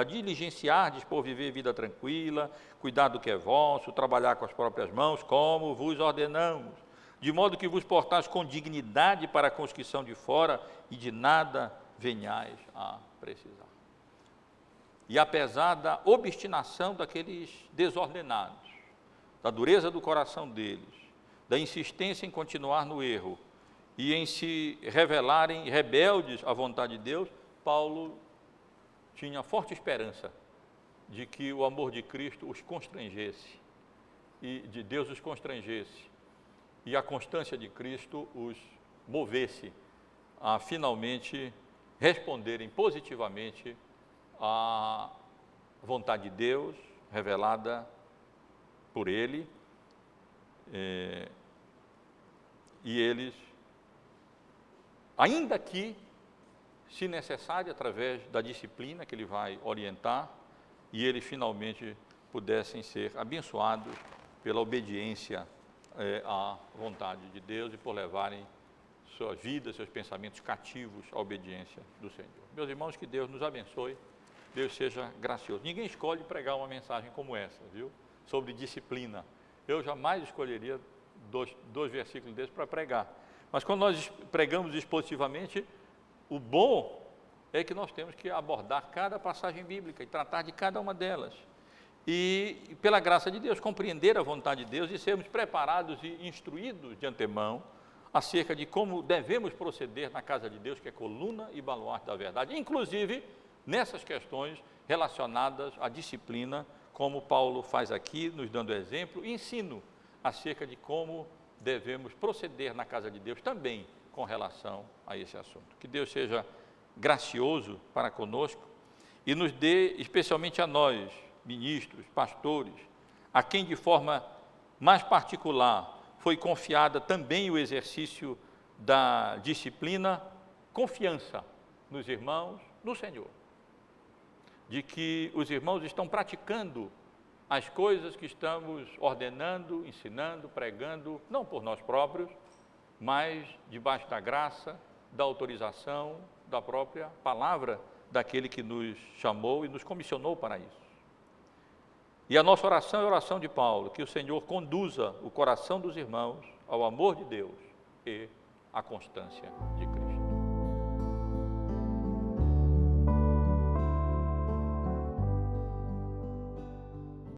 diligenciardes por viver vida tranquila, cuidar do que é vosso, trabalhar com as próprias mãos, como vos ordenamos, de modo que vos portais com dignidade para com os que são de fora e de nada venhais a precisar. E apesar da obstinação daqueles desordenados, da dureza do coração deles, da insistência em continuar no erro e em se revelarem rebeldes à vontade de Deus, Paulo tinha forte esperança de que o amor de Cristo os constrangesse, e de Deus os constrangesse, e a constância de Cristo os movesse a finalmente responderem positivamente à vontade de Deus revelada por Ele, e eles, ainda que, se necessário, através da disciplina que Ele vai orientar, e eles finalmente pudessem ser abençoados pela obediência à vontade de Deus e por levarem sua vida, seus pensamentos cativos à obediência do Senhor. Meus irmãos, que Deus nos abençoe, Deus seja gracioso. Ninguém escolhe pregar uma mensagem como essa, viu? Sobre disciplina. Eu jamais escolheria dois versículos desses para pregar. Mas quando nós pregamos expositivamente, o bom é que nós temos que abordar cada passagem bíblica e tratar de cada uma delas. E pela graça de Deus, compreender a vontade de Deus e sermos preparados e instruídos de antemão acerca de como devemos proceder na casa de Deus, que é coluna e baluarte da verdade, inclusive nessas questões relacionadas à disciplina, como Paulo faz aqui, nos dando exemplo e ensino acerca de como devemos proceder na casa de Deus também com relação a esse assunto. Que Deus seja gracioso para conosco e nos dê, especialmente a nós, ministros, pastores, a quem de forma mais particular foi confiada também o exercício da disciplina, confiança nos irmãos, no Senhor, de que os irmãos estão praticando as coisas que estamos ordenando, ensinando, pregando, não por nós próprios, mas debaixo da graça, da autorização, da própria palavra daquele que nos chamou e nos comissionou para isso. E a nossa oração é a oração de Paulo, que o Senhor conduza o coração dos irmãos ao amor de Deus e à constância de